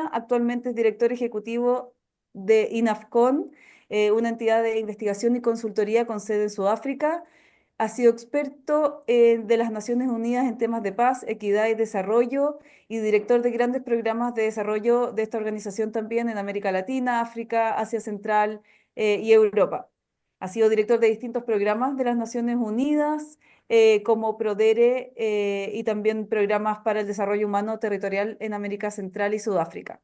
Argentina, actualmente es director ejecutivo de INAFCON, una entidad de investigación y consultoría con sede en Sudáfrica. Ha sido experto de las Naciones Unidas en temas de paz, equidad y desarrollo y director de grandes programas de desarrollo de esta organización también en América Latina, África, Asia Central y Europa. Ha sido director de distintos programas de las Naciones Unidas, como PRODERE, y también programas para el desarrollo humano territorial en América Central y Sudáfrica.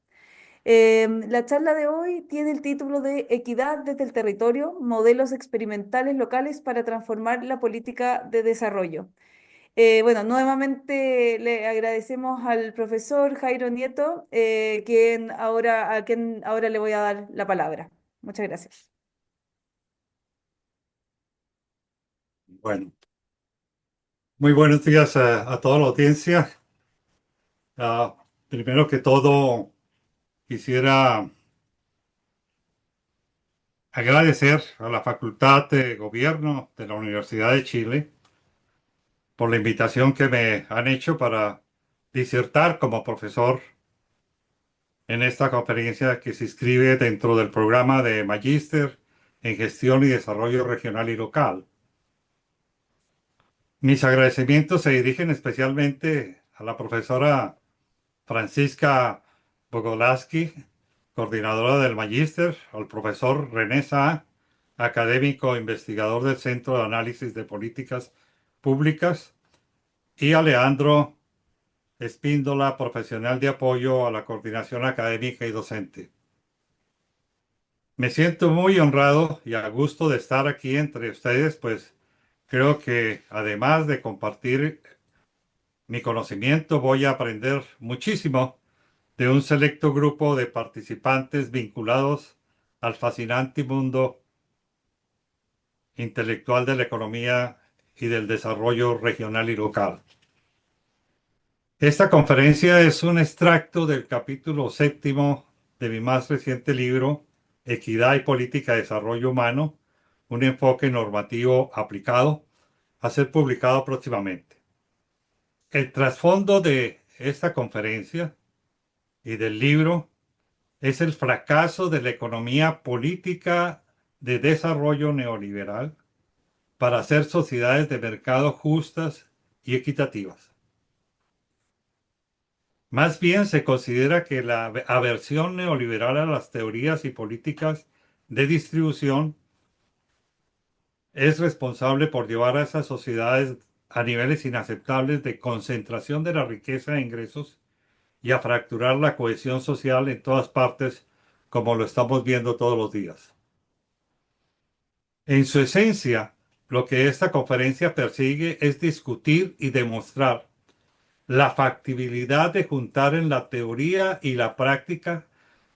La charla de hoy tiene el título de Equidad desde el territorio, modelos experimentales locales para transformar la política de desarrollo. Bueno, nuevamente le agradecemos al profesor Jairo Nieto, a quien ahora le voy a dar la palabra. Muchas gracias. Bueno, muy buenos días a toda la audiencia. Ah, Primero que todo, quisiera agradecer a la Facultad de Gobierno de la Universidad de Chile por la invitación que me han hecho para disertar como profesor en esta conferencia que se inscribe dentro del programa de Magíster en Gestión y Desarrollo Regional y Local. Mis agradecimientos se dirigen especialmente a la profesora Francisca Bogolaski, coordinadora del Magíster, al profesor René Sá, académico investigador del Centro de Análisis de Políticas Públicas, y a Leandro Espíndola, profesional de apoyo a la coordinación académica y docente. Me siento muy honrado y a gusto de estar aquí entre ustedes, pues creo que además de compartir mi conocimiento, voy a aprender muchísimo de un selecto grupo de participantes vinculados al fascinante mundo intelectual de la economía y del desarrollo regional y local. Esta conferencia es un extracto del capítulo 7 de mi más reciente libro, Equidad y Política de Desarrollo Humano, un enfoque normativo aplicado, a ser publicado próximamente. El trasfondo de esta conferencia y del libro es el fracaso de la economía política de desarrollo neoliberal para hacer sociedades de mercado justas y equitativas. Más bien se considera que la aversión neoliberal a las teorías y políticas de distribución es responsable por llevar a esas sociedades a niveles inaceptables de concentración de la riqueza e ingresos y a fracturar la cohesión social en todas partes, como lo estamos viendo todos los días. En su esencia, lo que esta conferencia persigue es discutir y demostrar la factibilidad de juntar en la teoría y la práctica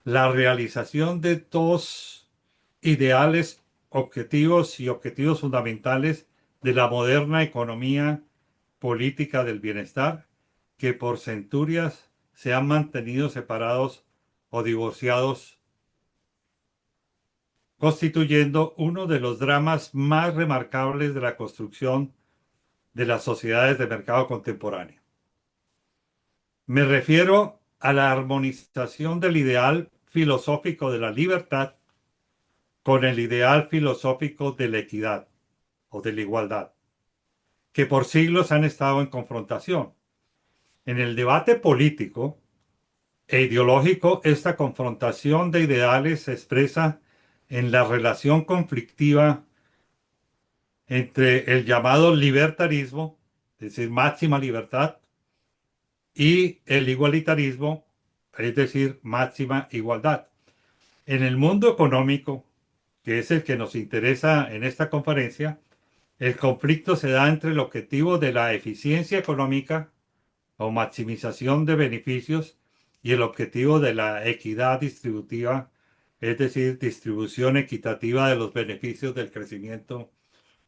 la realización de dos ideales objetivos y objetivos fundamentales de la moderna economía política del bienestar, que por centurias se han mantenido separados o divorciados, constituyendo uno de los dramas más remarcables de la construcción de las sociedades de mercado contemporáneo. Me refiero a la armonización del ideal filosófico de la libertad con el ideal filosófico de la equidad o de la igualdad, que por siglos han estado en confrontación. En el debate político e ideológico, esta confrontación de ideales se expresa en la relación conflictiva entre el llamado libertarismo, es decir, máxima libertad, y el igualitarismo, es decir, máxima igualdad. En el mundo económico, que es el que nos interesa en esta conferencia, el conflicto se da entre el objetivo de la eficiencia económica o maximización de beneficios y el objetivo de la equidad distributiva, es decir, distribución equitativa de los beneficios del crecimiento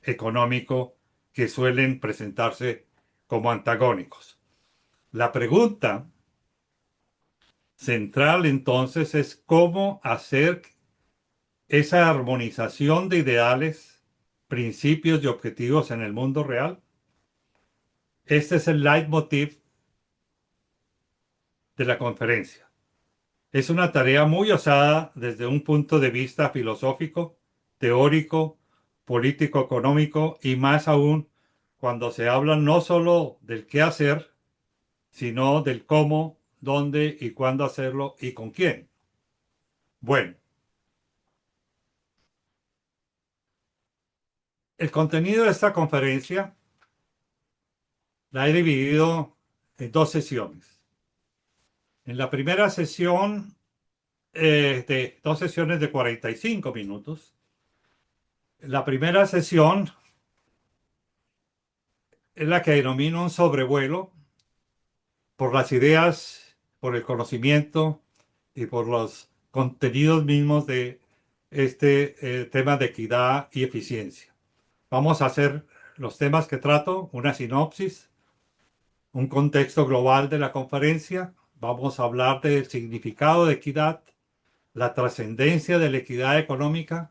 económico, que suelen presentarse como antagónicos. La pregunta central entonces es cómo hacer esa armonización de ideales, principios y objetivos en el mundo real. Este es el leitmotiv de la conferencia. Es una tarea muy osada desde un punto de vista filosófico, teórico, político, económico y más aún cuando se habla no solo del qué hacer, sino del cómo, dónde y cuándo hacerlo y con quién. Bueno, el contenido de esta conferencia la he dividido en dos sesiones. En la primera sesión, de dos sesiones de 45 minutos, la primera sesión es la que denomino un sobrevuelo por las ideas, por el conocimiento y por los contenidos mismos de este tema de equidad y eficiencia. Vamos a hacer los temas que trato, una sinopsis, un contexto global de la conferencia. Vamos a hablar del significado de equidad, la trascendencia de la equidad económica,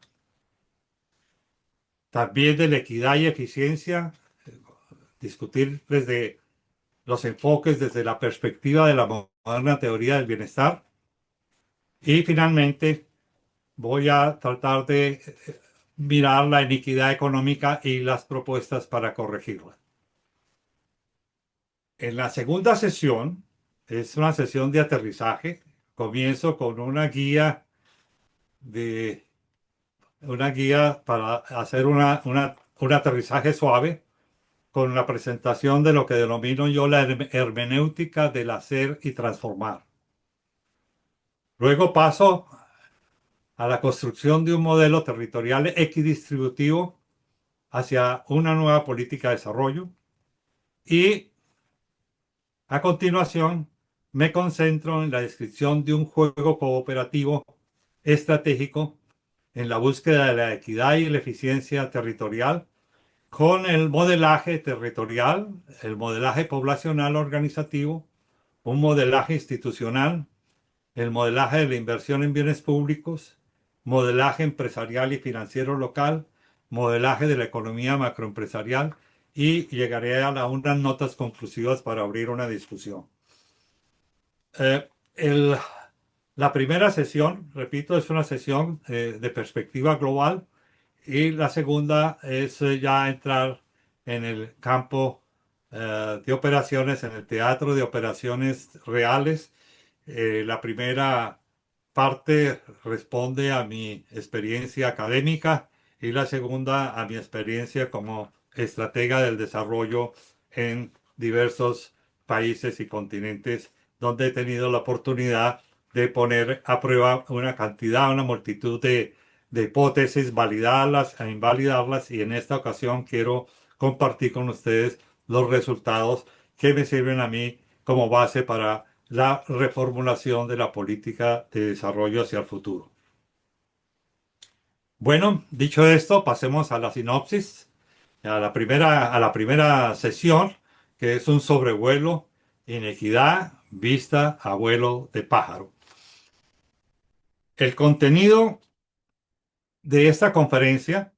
también de la equidad y eficiencia, discutir desde los enfoques, desde la perspectiva de la moderna teoría del bienestar. Y finalmente voy a tratar de mirar la iniquidad económica y las propuestas para corregirla. En la segunda sesión, es una sesión de aterrizaje. Comienzo con de, una guía para hacer un aterrizaje suave con la presentación de lo que denomino yo la hermenéutica del hacer y transformar. Luego paso a la construcción de un modelo territorial equidistributivo hacia una nueva política de desarrollo y a continuación me concentro en la descripción de un juego cooperativo estratégico en la búsqueda de la equidad y la eficiencia territorial con el modelaje territorial, el modelaje poblacional organizativo, un modelaje institucional, el modelaje de la inversión en bienes públicos, modelaje empresarial y financiero local, modelaje de la economía macroempresarial y llegaré a unas notas conclusivas para abrir una discusión. Eh, el- la primera sesión, repito, es una sesión de perspectiva global y la segunda es ya entrar en el campo de operaciones, en el teatro de operaciones reales. La primera parte responde a mi experiencia académica y la segunda a mi experiencia como estratega del desarrollo en diversos países y continentes donde he tenido la oportunidad de poner a prueba una cantidad, una multitud de hipótesis, validarlas e invalidarlas y en esta ocasión quiero compartir con ustedes los resultados que me sirven a mí como base para la reformulación de la política de desarrollo hacia el futuro. Bueno, dicho esto, pasemos a la sinopsis, a la primera sesión, que es un sobrevuelo, inequidad, vista a vuelo de pájaro. El contenido de esta conferencia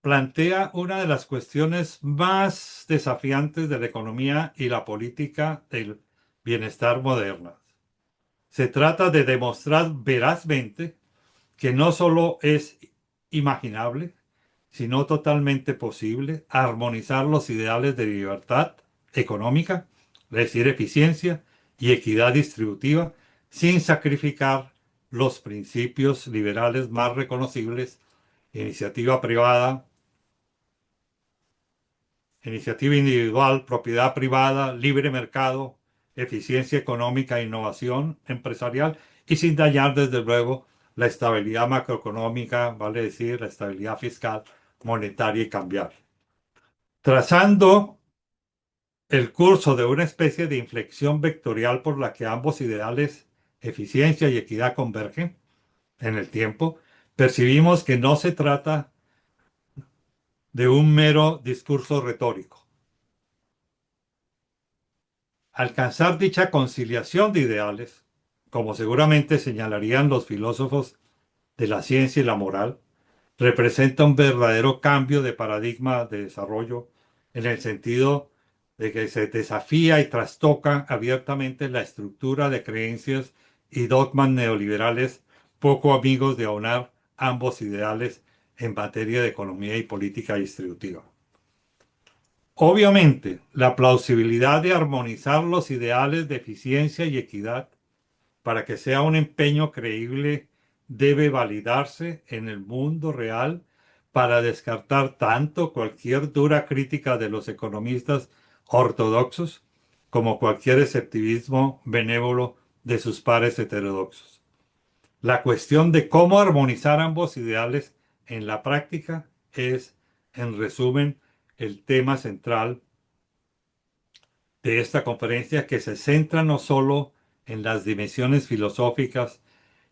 plantea una de las cuestiones más desafiantes de la economía y la política del bienestar moderna. Se trata de demostrar verazmente que no solo es imaginable, sino totalmente posible armonizar los ideales de libertad económica, es decir, eficiencia y equidad distributiva, sin sacrificar los principios liberales más reconocibles, iniciativa privada, iniciativa individual, propiedad privada, libre mercado, eficiencia económica e innovación empresarial y sin dañar desde luego la estabilidad macroeconómica, vale decir, la estabilidad fiscal, monetaria y cambiaria. Trazando el curso de una especie de inflexión vectorial por la que ambos ideales, eficiencia y equidad, convergen en el tiempo, percibimos que no se trata de un mero discurso retórico. Alcanzar dicha conciliación de ideales, como seguramente señalarían los filósofos de la ciencia y la moral, representa un verdadero cambio de paradigma de desarrollo en el sentido de que se desafía y trastoca abiertamente la estructura de creencias y dogmas neoliberales poco amigos de aunar ambos ideales en materia de economía y política distributiva. Obviamente, la plausibilidad de armonizar los ideales de eficiencia y equidad para que sea un empeño creíble debe validarse en el mundo real para descartar tanto cualquier dura crítica de los economistas ortodoxos como cualquier escepticismo benévolo de sus pares heterodoxos. La cuestión de cómo armonizar ambos ideales en la práctica es, en resumen, el tema central de esta conferencia, que se centra no solo en las dimensiones filosóficas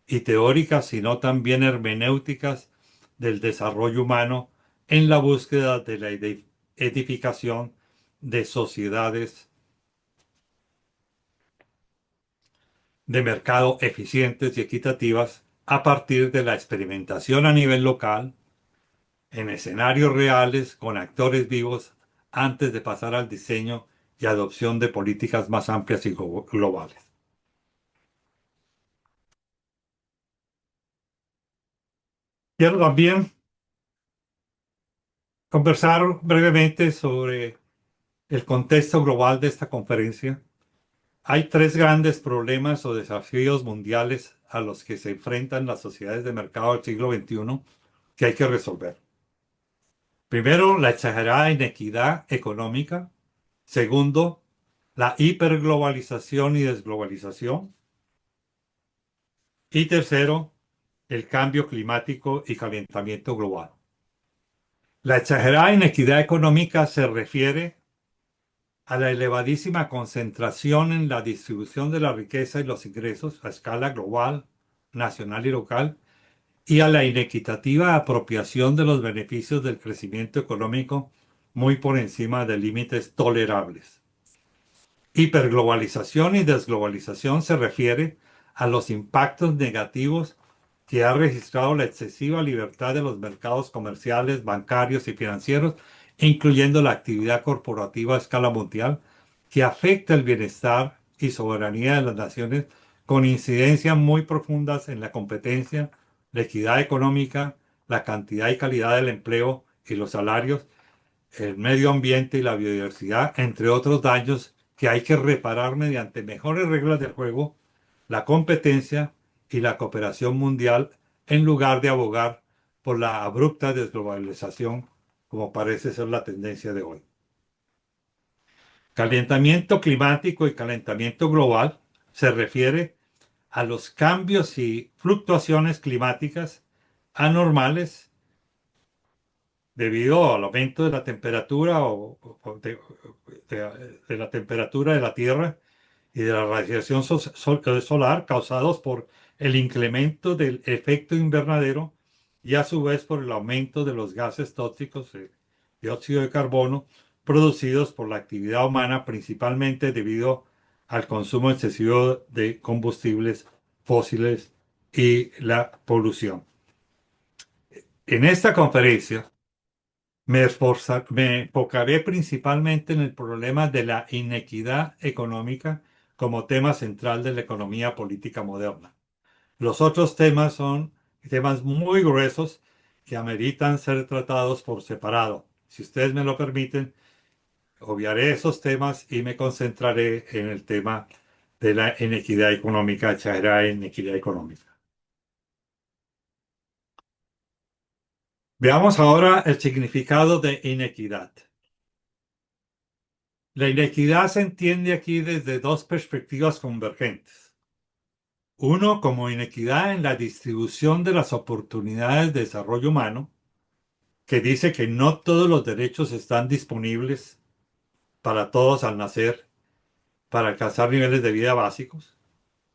y teóricas, sino también hermenéuticas del desarrollo humano en la búsqueda de la edificación de sociedades de mercado eficientes y equitativas a partir de la experimentación a nivel local, en escenarios reales, con actores vivos, antes de pasar al diseño y adopción de políticas más amplias y globales. Quiero también conversar brevemente sobre el contexto global de esta conferencia. Hay tres grandes problemas o desafíos mundiales a los que se enfrentan las sociedades de mercado del siglo XXI que hay que resolver. Primero, la exagerada inequidad económica. Segundo, la hiperglobalización y desglobalización. Y tercero, el cambio climático y calentamiento global. La exagerada inequidad económica se refiere a la elevadísima concentración en la distribución de la riqueza y los ingresos a escala global, nacional y local, y a la inequitativa apropiación de los beneficios del crecimiento económico muy por encima de límites tolerables. Hiperglobalización y desglobalización se refiere a los impactos negativos que ha registrado la excesiva libertad de los mercados comerciales, bancarios y financieros, incluyendo la actividad corporativa a escala mundial, que afecta el bienestar y soberanía de las naciones con incidencias muy profundas en la competencia, la equidad económica, la cantidad y calidad del empleo y los salarios, el medio ambiente y la biodiversidad, entre otros daños que hay que reparar mediante mejores reglas del juego, la competencia y la cooperación mundial, en lugar de abogar por la abrupta desglobalización, como parece ser la tendencia de hoy. Calentamiento climático y calentamiento global se refiere a los cambios y fluctuaciones climáticas anormales debido al aumento de la temperatura de la temperatura de la Tierra y de la radiación solar causados por el incremento del efecto invernadero y a su vez por el aumento de los gases tóxicos de dióxido de carbono producidos por la actividad humana, principalmente debido al consumo excesivo de combustibles fósiles y la polución. En esta conferencia me enfocaré principalmente en el problema de la inequidad económica como tema central de la economía política moderna. Los otros temas son temas muy gruesos que ameritan ser tratados por separado. Si ustedes me lo permiten, obviaré esos temas y me concentraré en el tema de la inequidad económica, exagerada inequidad económica. Veamos ahora el significado de inequidad. La inequidad se entiende aquí desde dos perspectivas convergentes. Uno, como inequidad en la distribución de las oportunidades de desarrollo humano, que dice que no todos los derechos están disponibles para todos al nacer para alcanzar niveles de vida básicos.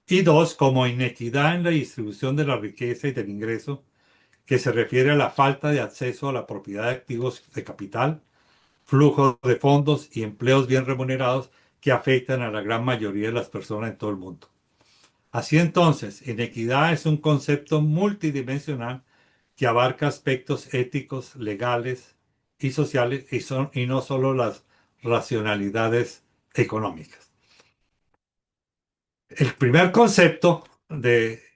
Y dos, como inequidad en la distribución de la riqueza y del ingreso, que se refiere a la falta de acceso a la propiedad de activos de capital, flujos de fondos y empleos bien remunerados que afectan a la gran mayoría de las personas en todo el mundo. Así entonces, inequidad es un concepto multidimensional que abarca aspectos éticos, legales y sociales y no solo las racionalidades económicas. El primer concepto de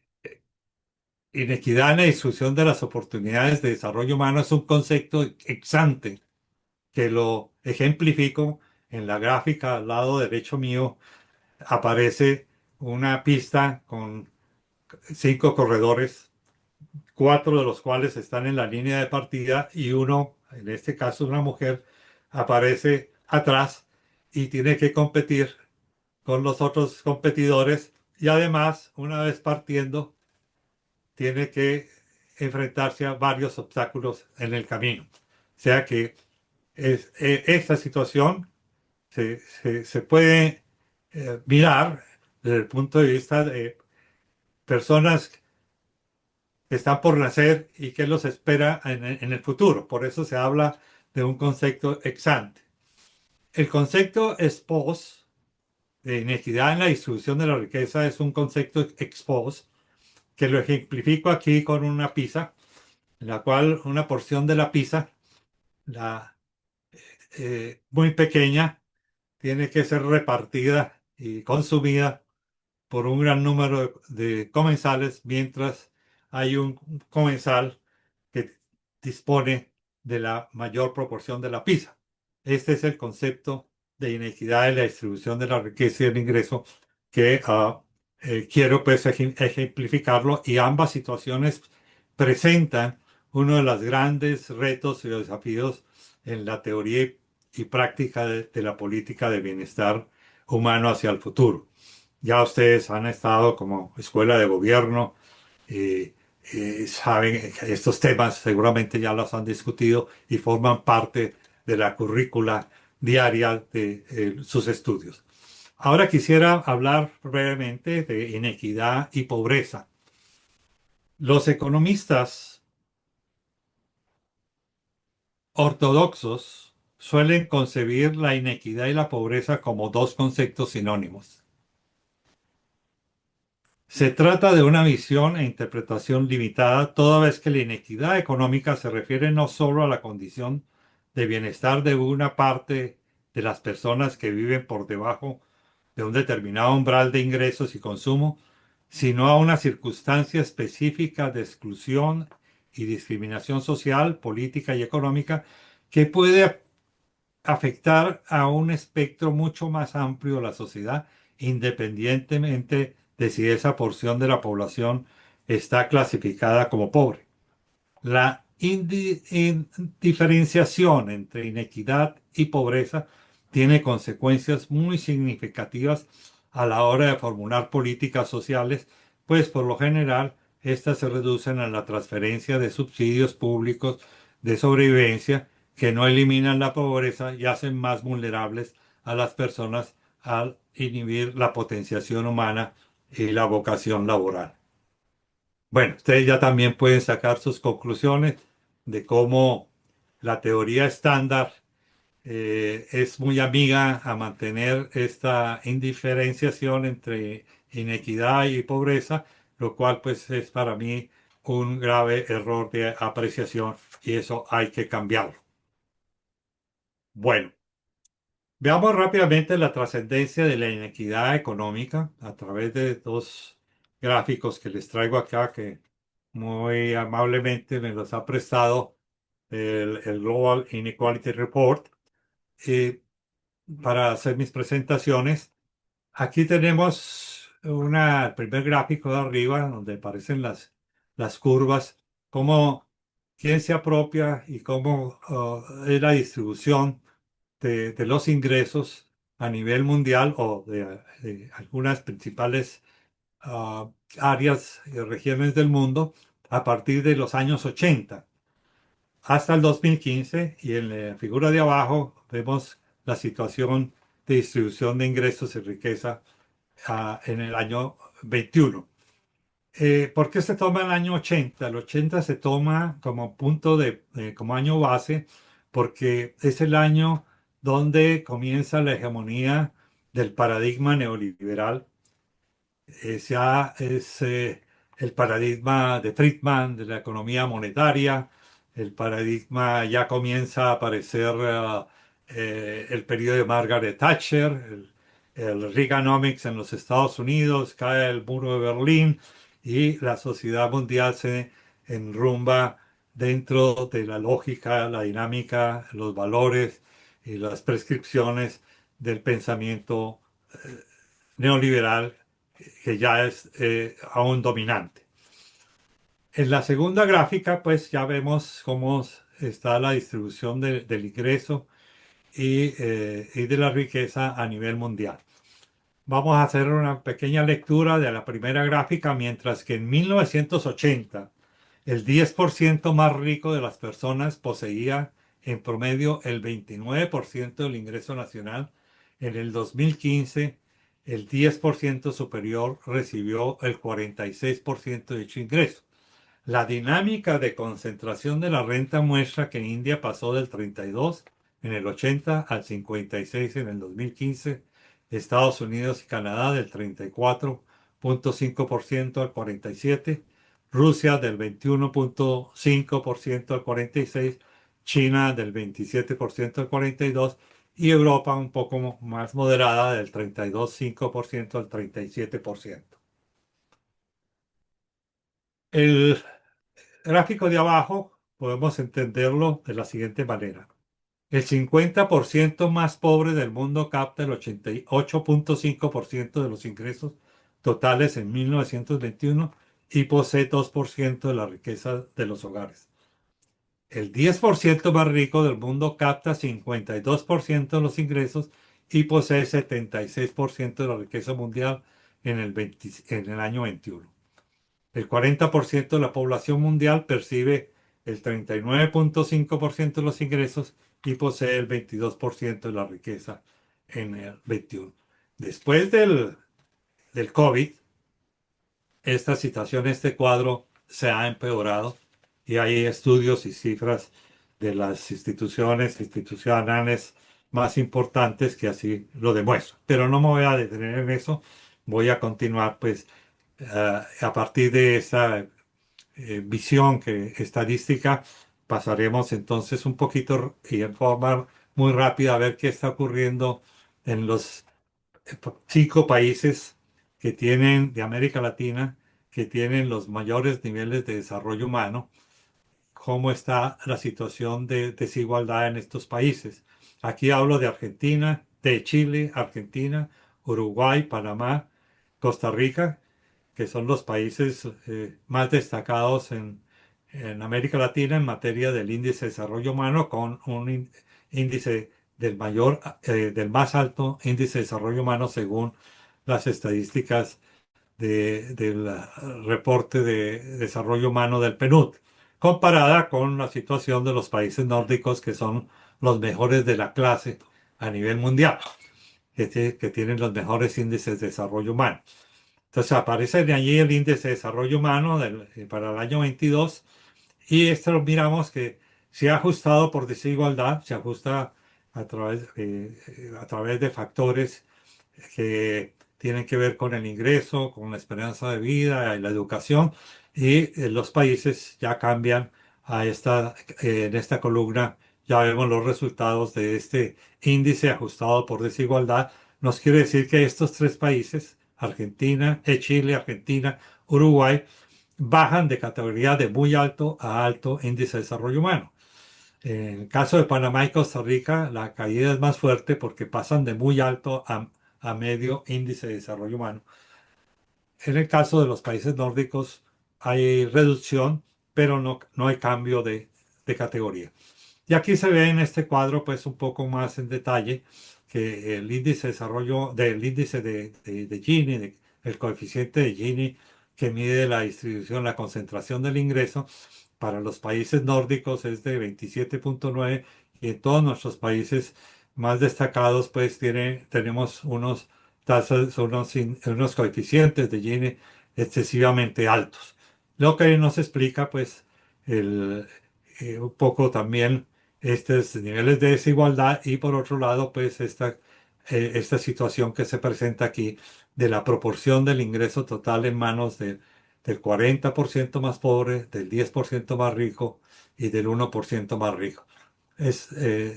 inequidad en la distribución de las oportunidades de desarrollo humano es un concepto ex ante, que lo ejemplifico en la gráfica al lado derecho mío. Aparece una pista con 5 corredores, 4 de los cuales están en la línea de partida y uno, en este caso una mujer, aparece atrás y tiene que competir con los otros competidores y además, una vez partiendo, tiene que enfrentarse a varios obstáculos en el camino. O sea que esta situación se puede mirar desde el punto de vista de personas que están por nacer y qué los espera en el futuro. Por eso se habla de un concepto ex ante. El concepto ex post de inequidad en la distribución de la riqueza es un concepto ex post que lo ejemplifico aquí con una pizza, en la cual una porción de la pizza, la, muy pequeña, tiene que ser repartida y consumida por un gran número de comensales, mientras hay un comensal que dispone de la mayor proporción de la pizza. Este es el concepto de inequidad en la distribución de la riqueza y el ingreso que quiero pues ejemplificarlo, y ambas situaciones presentan uno de los grandes retos y desafíos en la teoría y práctica de la política de bienestar humano hacia el futuro. Ya ustedes han estado como escuela de gobierno, eh, saben estos temas, seguramente ya los han discutido y forman parte de la currícula diaria de sus estudios. Ahora quisiera hablar brevemente de inequidad y pobreza. Los economistas ortodoxos suelen concebir la inequidad y la pobreza como dos conceptos sinónimos. Se trata de una visión e interpretación limitada, toda vez que la inequidad económica se refiere no solo a la condición de bienestar de una parte de las personas que viven por debajo de un determinado umbral de ingresos y consumo, sino a una circunstancia específica de exclusión y discriminación social, política y económica que puede afectar a un espectro mucho más amplio de la sociedad, independientemente de si esa porción de la población está clasificada como pobre. La indiferenciación entre inequidad y pobreza tiene consecuencias muy significativas a la hora de formular políticas sociales, pues por lo general estas se reducen a la transferencia de subsidios públicos de sobrevivencia que no eliminan la pobreza y hacen más vulnerables a las personas al inhibir la potenciación humana y la vocación laboral. Bueno, ustedes ya también pueden sacar sus conclusiones de cómo la teoría estándar es muy amiga a mantener esta indiferenciación entre inequidad y pobreza, lo cual pues es para mí un grave error de apreciación y eso hay que cambiarlo. Bueno, veamos rápidamente la trascendencia de la inequidad económica a través de dos gráficos que les traigo acá, que muy amablemente me los ha prestado el Global Inequality Report eh, para hacer mis presentaciones. Aquí tenemos el primer gráfico de arriba donde aparecen las curvas, cómo quién se apropia y cómo es la distribución de los ingresos a nivel mundial o de algunas principales áreas y regiones del mundo a partir de los años 80 hasta el 2015, y en la figura de abajo vemos la situación de distribución de ingresos y riqueza en el año 21. ¿Por qué se toma el año 80? El 80 se toma como punto como año base porque es el año donde comienza la hegemonía del paradigma neoliberal. Ya es el paradigma de Friedman de la economía monetaria. El paradigma ya comienza a aparecer el periodo de Margaret Thatcher, el Reaganomics en los Estados Unidos, cae el muro de Berlín y la sociedad mundial se enrumba dentro de la lógica, la dinámica, los valores y las prescripciones del pensamiento neoliberal que ya es aún dominante. En la segunda gráfica, pues ya vemos cómo está la distribución del ingreso y de la riqueza a nivel mundial. Vamos a hacer una pequeña lectura de la primera gráfica, mientras que en 1980 el 10% más rico de las personas poseía en promedio el 29% del ingreso nacional. En el 2015, el 10% superior recibió el 46% de dicho ingreso. La dinámica de concentración de la renta muestra que India pasó del 32 en el 80 al 56 en el 2015, Estados Unidos y Canadá del 34.5% al 47, Rusia del 21.5% al 46, China del 27% al 42 y Europa un poco más moderada del 32.5% al 37%. El gráfico de abajo podemos entenderlo de la siguiente manera. El 50% más pobre del mundo capta el 88.5% de los ingresos totales en 1921 y posee 2% de la riqueza de los hogares. El 10% más rico del mundo capta 52% de los ingresos y posee 76% de la riqueza mundial en el año 21. El 40% de la población mundial percibe el 39.5% de los ingresos y posee el 22% de la riqueza en el 21. Después del COVID, esta situación, este cuadro se ha empeorado y hay estudios y cifras de las instituciones institucionales más importantes que así lo demuestran. Pero no me voy a detener en eso, voy a continuar pues a partir de esa visión estadística, pasaremos entonces un poquito y en forma muy rápida a ver qué está ocurriendo en los 5 países que tienen de América Latina, que tienen los mayores niveles de desarrollo humano, cómo está la situación de desigualdad en estos países. Aquí hablo de Argentina, de Chile, Argentina, Uruguay, Panamá, Costa Rica, que son los países más destacados en América Latina en materia del índice de desarrollo humano, con un índice del más alto índice de desarrollo humano según las estadísticas del reporte de desarrollo humano del PNUD, comparada con la situación de los países nórdicos, que son los mejores de la clase a nivel mundial, que tienen los mejores índices de desarrollo humano. Entonces aparece allí el índice de desarrollo humano para el año 22 y esto lo miramos que se ha ajustado por desigualdad, se ajusta a través de factores que tienen que ver con el ingreso, con la esperanza de vida y la educación, y los países ya cambian en esta columna, ya vemos los resultados de este índice ajustado por desigualdad. Nos quiere decir que estos 3 países, Chile, Argentina, Uruguay, bajan de categoría de muy alto a alto índice de desarrollo humano. En el caso de Panamá y Costa Rica, la caída es más fuerte porque pasan de muy alto a medio índice de desarrollo humano. En el caso de los países nórdicos hay reducción, pero no hay cambio de categoría. Y aquí se ve en este cuadro, pues un poco más en detalle, que el índice de desarrollo del índice de Gini, el coeficiente de Gini, que mide la distribución, la concentración del ingreso, para los países nórdicos es de 27.9 y en todos nuestros países más destacados, pues tenemos unos tasas, unos coeficientes de Gini excesivamente altos. Lo que nos explica, pues, un poco también estos niveles de desigualdad y por otro lado, pues esta situación que se presenta aquí de la proporción del ingreso total en manos del 40% más pobre, del 10% más rico y del 1% más rico. Es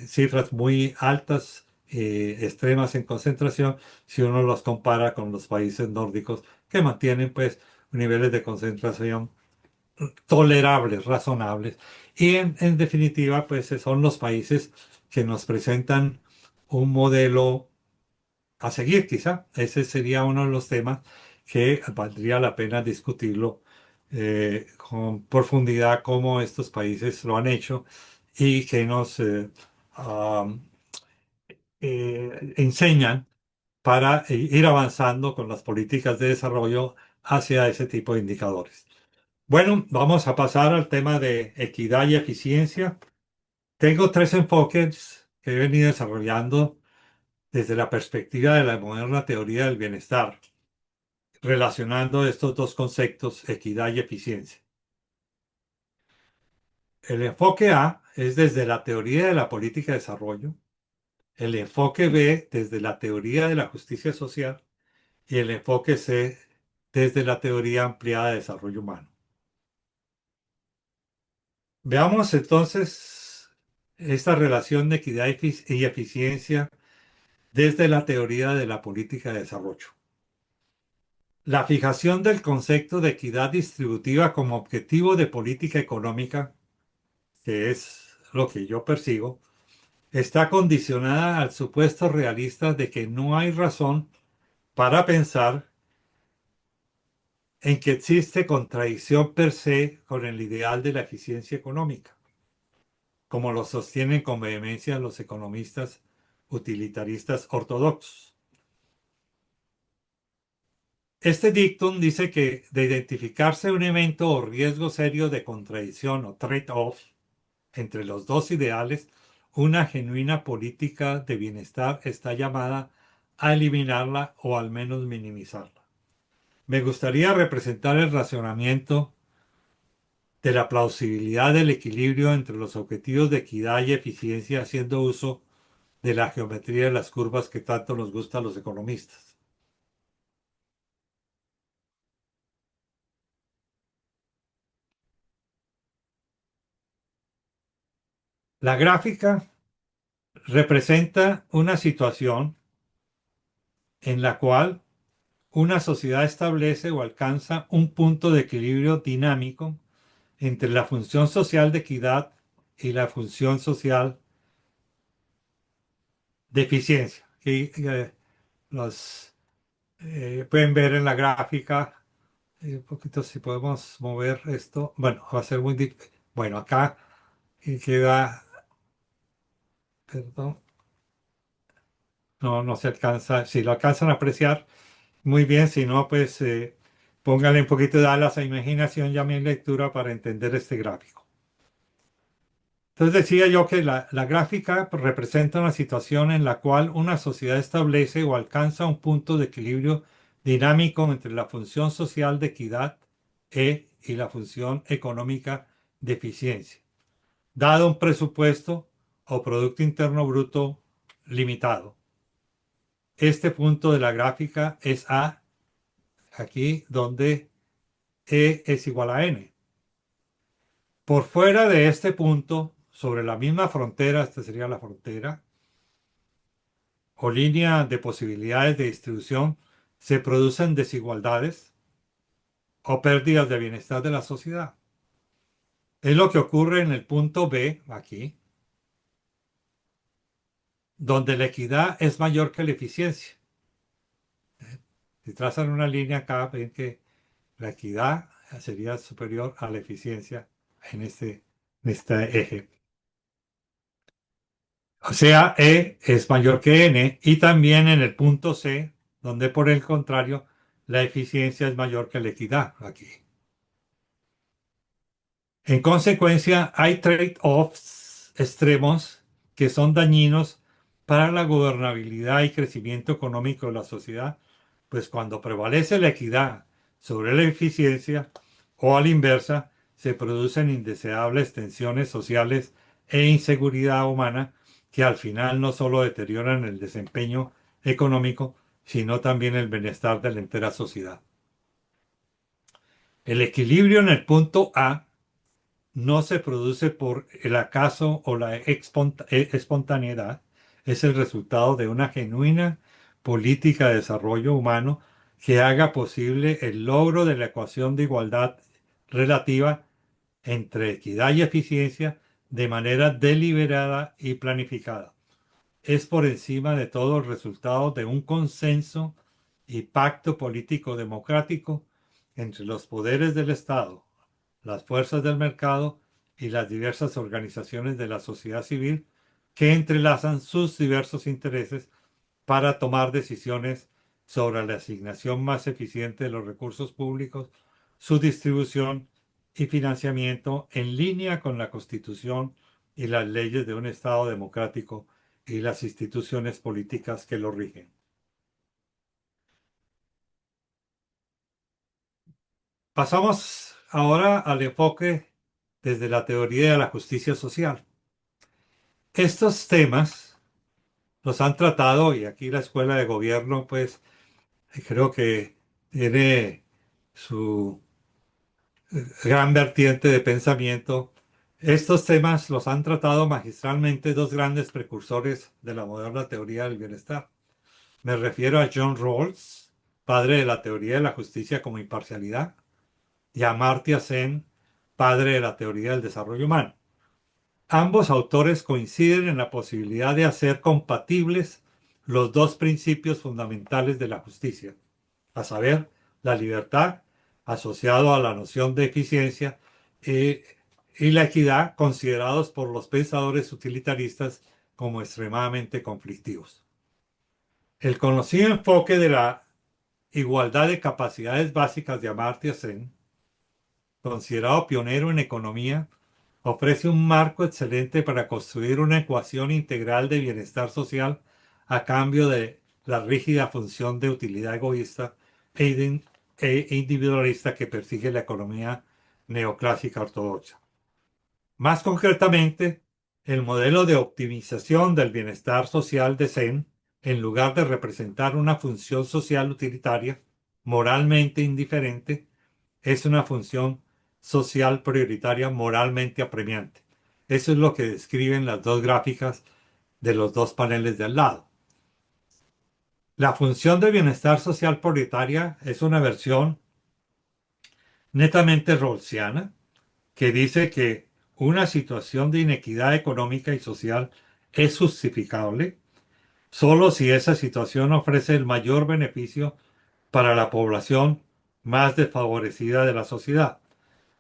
cifras muy altas extremas en concentración si uno los compara con los países nórdicos que mantienen pues niveles de concentración tolerables, razonables. Y en definitiva, pues son los países que nos presentan un modelo a seguir, quizá. Ese sería uno de los temas que valdría la pena discutirlo con profundidad, cómo estos países lo han hecho y que nos um, enseñan para ir avanzando con las políticas de desarrollo hacia ese tipo de indicadores. Bueno, vamos a pasar al tema de equidad y eficiencia. Tengo tres enfoques que he venido desarrollando desde la perspectiva de la moderna teoría del bienestar, relacionando estos dos conceptos, equidad y eficiencia. El enfoque A es desde la teoría de la política de desarrollo, el enfoque B desde la teoría de la justicia social y el enfoque C desde la teoría ampliada de desarrollo humano. Veamos entonces esta relación de equidad y eficiencia desde la teoría de la política de desarrollo. La fijación del concepto de equidad distributiva como objetivo de política económica, que es lo que yo persigo, está condicionada al supuesto realista de que no hay razón para pensar en que existe contradicción per se con el ideal de la eficiencia económica, como lo sostienen con vehemencia los economistas utilitaristas ortodoxos. Este dictum dice que de identificarse un evento o riesgo serio de contradicción o trade-off entre los dos ideales, una genuina política de bienestar está llamada a eliminarla o al menos minimizarla. Me gustaría representar el razonamiento de la plausibilidad del equilibrio entre los objetivos de equidad y eficiencia haciendo uso de la geometría de las curvas que tanto nos gusta a los economistas. La gráfica representa una situación en la cual una sociedad establece o alcanza un punto de equilibrio dinámico entre la función social de equidad y la función social de eficiencia. Y los pueden ver en la gráfica, un poquito si podemos mover esto. Bueno, va a ser muy difícil. Bueno, acá queda, perdón, no se alcanza. Si lo alcanzan a apreciar, muy bien. Si no, pues póngale un poquito de alas a imaginación y a mi lectura para entender este gráfico. Entonces decía yo que la gráfica representa una situación en la cual una sociedad establece o alcanza un punto de equilibrio dinámico entre la función social de equidad y la función económica de eficiencia, dado un presupuesto o Producto Interno Bruto limitado. Este punto de la gráfica es A, aquí donde E es igual a N. Por fuera de este punto, sobre la misma frontera, esta sería la frontera, o línea de posibilidades de distribución, se producen desigualdades o pérdidas de bienestar de la sociedad. Es lo que ocurre en el punto B, aquí, donde la equidad es mayor que la eficiencia. Si trazan una línea acá, ven que la equidad sería superior a la eficiencia en este eje. O sea, E es mayor que N y también en el punto C, donde por el contrario, la eficiencia es mayor que la equidad aquí. En consecuencia, hay trade-offs extremos que son dañinos para la gobernabilidad y crecimiento económico de la sociedad, pues cuando prevalece la equidad sobre la eficiencia o a la inversa, se producen indeseables tensiones sociales e inseguridad humana que al final no solo deterioran el desempeño económico, sino también el bienestar de la entera sociedad. El equilibrio en el punto A no se produce por el acaso o la espontaneidad, es el resultado de una genuina política de desarrollo humano que haga posible el logro de la ecuación de igualdad relativa entre equidad y eficiencia de manera deliberada y planificada. Es por encima de todo el resultado de un consenso y pacto político democrático entre los poderes del Estado, las fuerzas del mercado y las diversas organizaciones de la sociedad civil que entrelazan sus diversos intereses para tomar decisiones sobre la asignación más eficiente de los recursos públicos, su distribución y financiamiento en línea con la Constitución y las leyes de un Estado democrático y las instituciones políticas que lo rigen. Pasamos ahora al enfoque desde la teoría de la justicia social. Estos temas los han tratado, y aquí la Escuela de Gobierno, pues creo que tiene su gran vertiente de pensamiento. Estos temas los han tratado magistralmente dos grandes precursores de la moderna teoría del bienestar. Me refiero a John Rawls, padre de la teoría de la justicia como imparcialidad, y a Amartya Sen, padre de la teoría del desarrollo humano. Ambos autores coinciden en la posibilidad de hacer compatibles los dos principios fundamentales de la justicia, a saber, la libertad, asociado a la noción de eficiencia, eh, y la equidad, considerados por los pensadores utilitaristas como extremadamente conflictivos. El conocido enfoque de la igualdad de capacidades básicas de Amartya Sen, considerado pionero en economía, ofrece un marco excelente para construir una ecuación integral de bienestar social a cambio de la rígida función de utilidad egoísta e individualista que persigue la economía neoclásica ortodoxa. Más concretamente, el modelo de optimización del bienestar social de Zen, en lugar de representar una función social utilitaria, moralmente indiferente, es una función social prioritaria moralmente apremiante. Eso es lo que describen las dos gráficas de los dos paneles de al lado. La función de bienestar social prioritaria es una versión netamente rawlsiana que dice que una situación de inequidad económica y social es justificable solo si esa situación ofrece el mayor beneficio para la población más desfavorecida de la sociedad.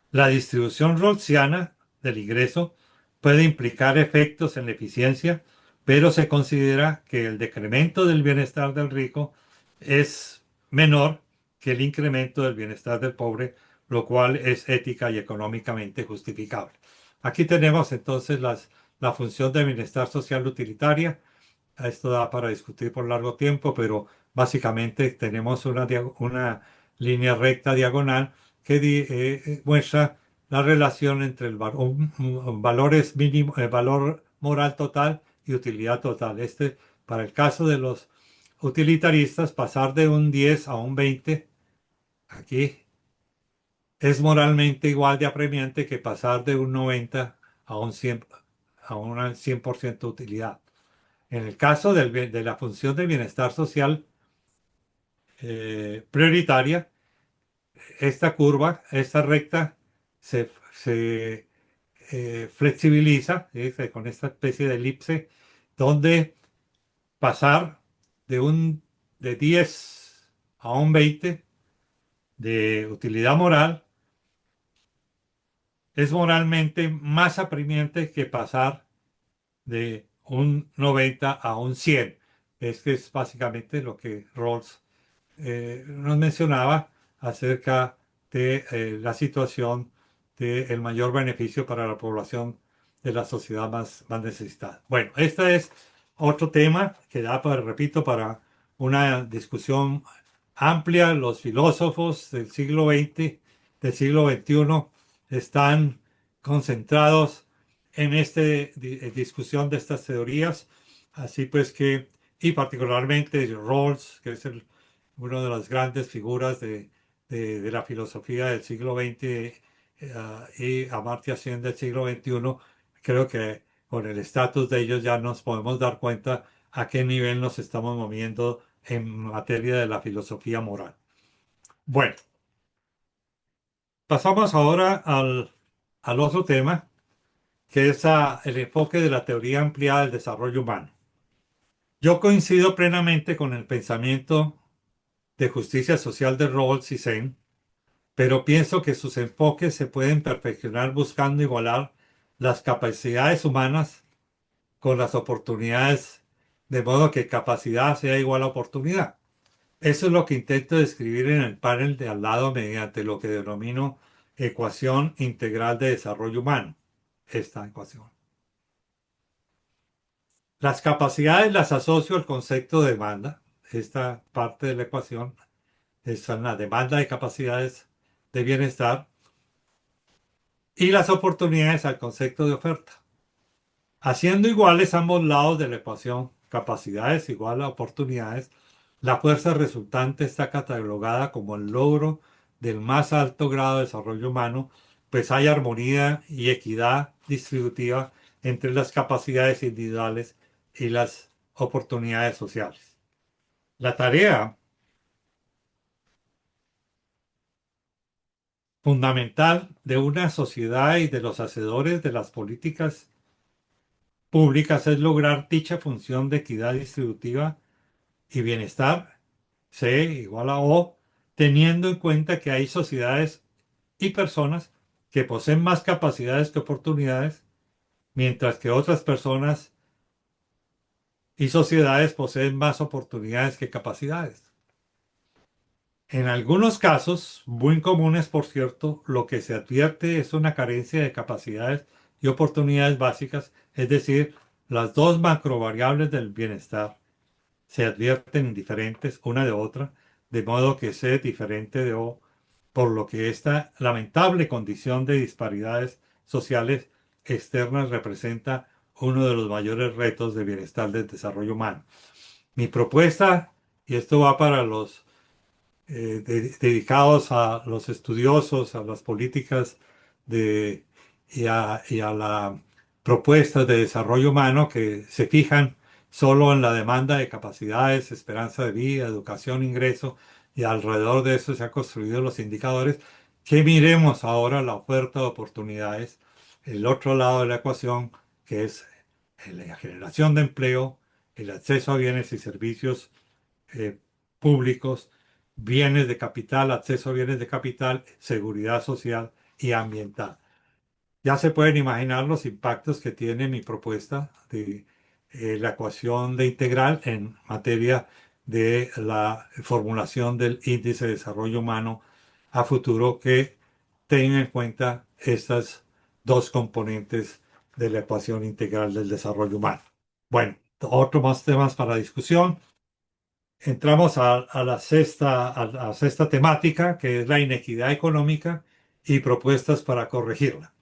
La distribución rawlsiana del ingreso puede implicar efectos en la eficiencia, pero se considera que el decremento del bienestar del rico es menor que el incremento del bienestar del pobre, lo cual es ética y económicamente justificable. Aquí tenemos entonces la función de bienestar social utilitaria. Esto da para discutir por largo tiempo, pero básicamente tenemos una línea recta diagonal que muestra la relación entre valores mínimo, el valor moral total y utilidad total. Para el caso de los utilitaristas, pasar de un 10 a un 20, aquí es moralmente igual de apremiante que pasar de un 90 a un 100, a una 100% utilidad. En el caso de la función de bienestar social prioritaria, esta curva, esta recta, se flexibiliza, ¿sí? Con esta especie de elipse, donde pasar de de 10 a un 20 de utilidad moral es moralmente más apremiante que pasar de un 90 a un 100. Este es básicamente lo que Rawls nos mencionaba acerca de la situación del mayor beneficio para la población de la sociedad más necesitada. Bueno, este es otro tema que da, repito, para una discusión amplia. Los filósofos del siglo XX, del siglo XXI, están concentrados en esta discusión de estas teorías, así pues que, y particularmente Rawls, que es una de las grandes figuras de la filosofía del siglo XX, y Amartya Sen del siglo XXI, creo que con el estatus de ellos ya nos podemos dar cuenta a qué nivel nos estamos moviendo en materia de la filosofía moral. Bueno, pasamos ahora al otro tema, que es el enfoque de la teoría ampliada del desarrollo humano. Yo coincido plenamente con el pensamiento de justicia social de Rawls y Sen, pero pienso que sus enfoques se pueden perfeccionar buscando igualar las capacidades humanas con las oportunidades, de modo que capacidad sea igual a oportunidad. Eso es lo que intento describir en el panel de al lado mediante lo que denomino ecuación integral de desarrollo humano. Esta ecuación. Las capacidades las asocio al concepto de demanda. Esta parte de la ecuación es la demanda de capacidades de bienestar y las oportunidades al concepto de oferta. Haciendo iguales ambos lados de la ecuación, capacidades igual a oportunidades, la fuerza resultante está catalogada como el logro del más alto grado de desarrollo humano, pues hay armonía y equidad distributiva entre las capacidades individuales y las oportunidades sociales. La tarea fundamental de una sociedad y de los hacedores de las políticas públicas es lograr dicha función de equidad distributiva y bienestar, C igual a O, teniendo en cuenta que hay sociedades y personas que poseen más capacidades que oportunidades, mientras que otras personas y sociedades poseen más oportunidades que capacidades. En algunos casos, muy comunes por cierto, lo que se advierte es una carencia de capacidades y oportunidades básicas, es decir, las dos macrovariables del bienestar se advierten diferentes una de otra, de modo que C diferente de O, por lo que esta lamentable condición de disparidades sociales externas representa uno de los mayores retos de bienestar del desarrollo humano. Mi propuesta, y esto va para los dedicados a los estudiosos, a las políticas de, y a la propuesta de desarrollo humano que se fijan solo en la demanda de capacidades, esperanza de vida, educación, ingreso, y alrededor de eso se han construido los indicadores, que miremos ahora la oferta de oportunidades, el otro lado de la ecuación, que es la generación de empleo, el acceso a bienes y servicios eh, públicos, bienes de capital, acceso a bienes de capital, seguridad social y ambiental. Ya se pueden imaginar los impactos que tiene mi propuesta de la ecuación de integral en materia de la formulación del índice de desarrollo humano a futuro que tenga en cuenta estas dos componentes de la ecuación integral del desarrollo humano. Bueno, otros más temas para discusión. Entramos a la sexta temática, que es la inequidad económica y propuestas para corregirla.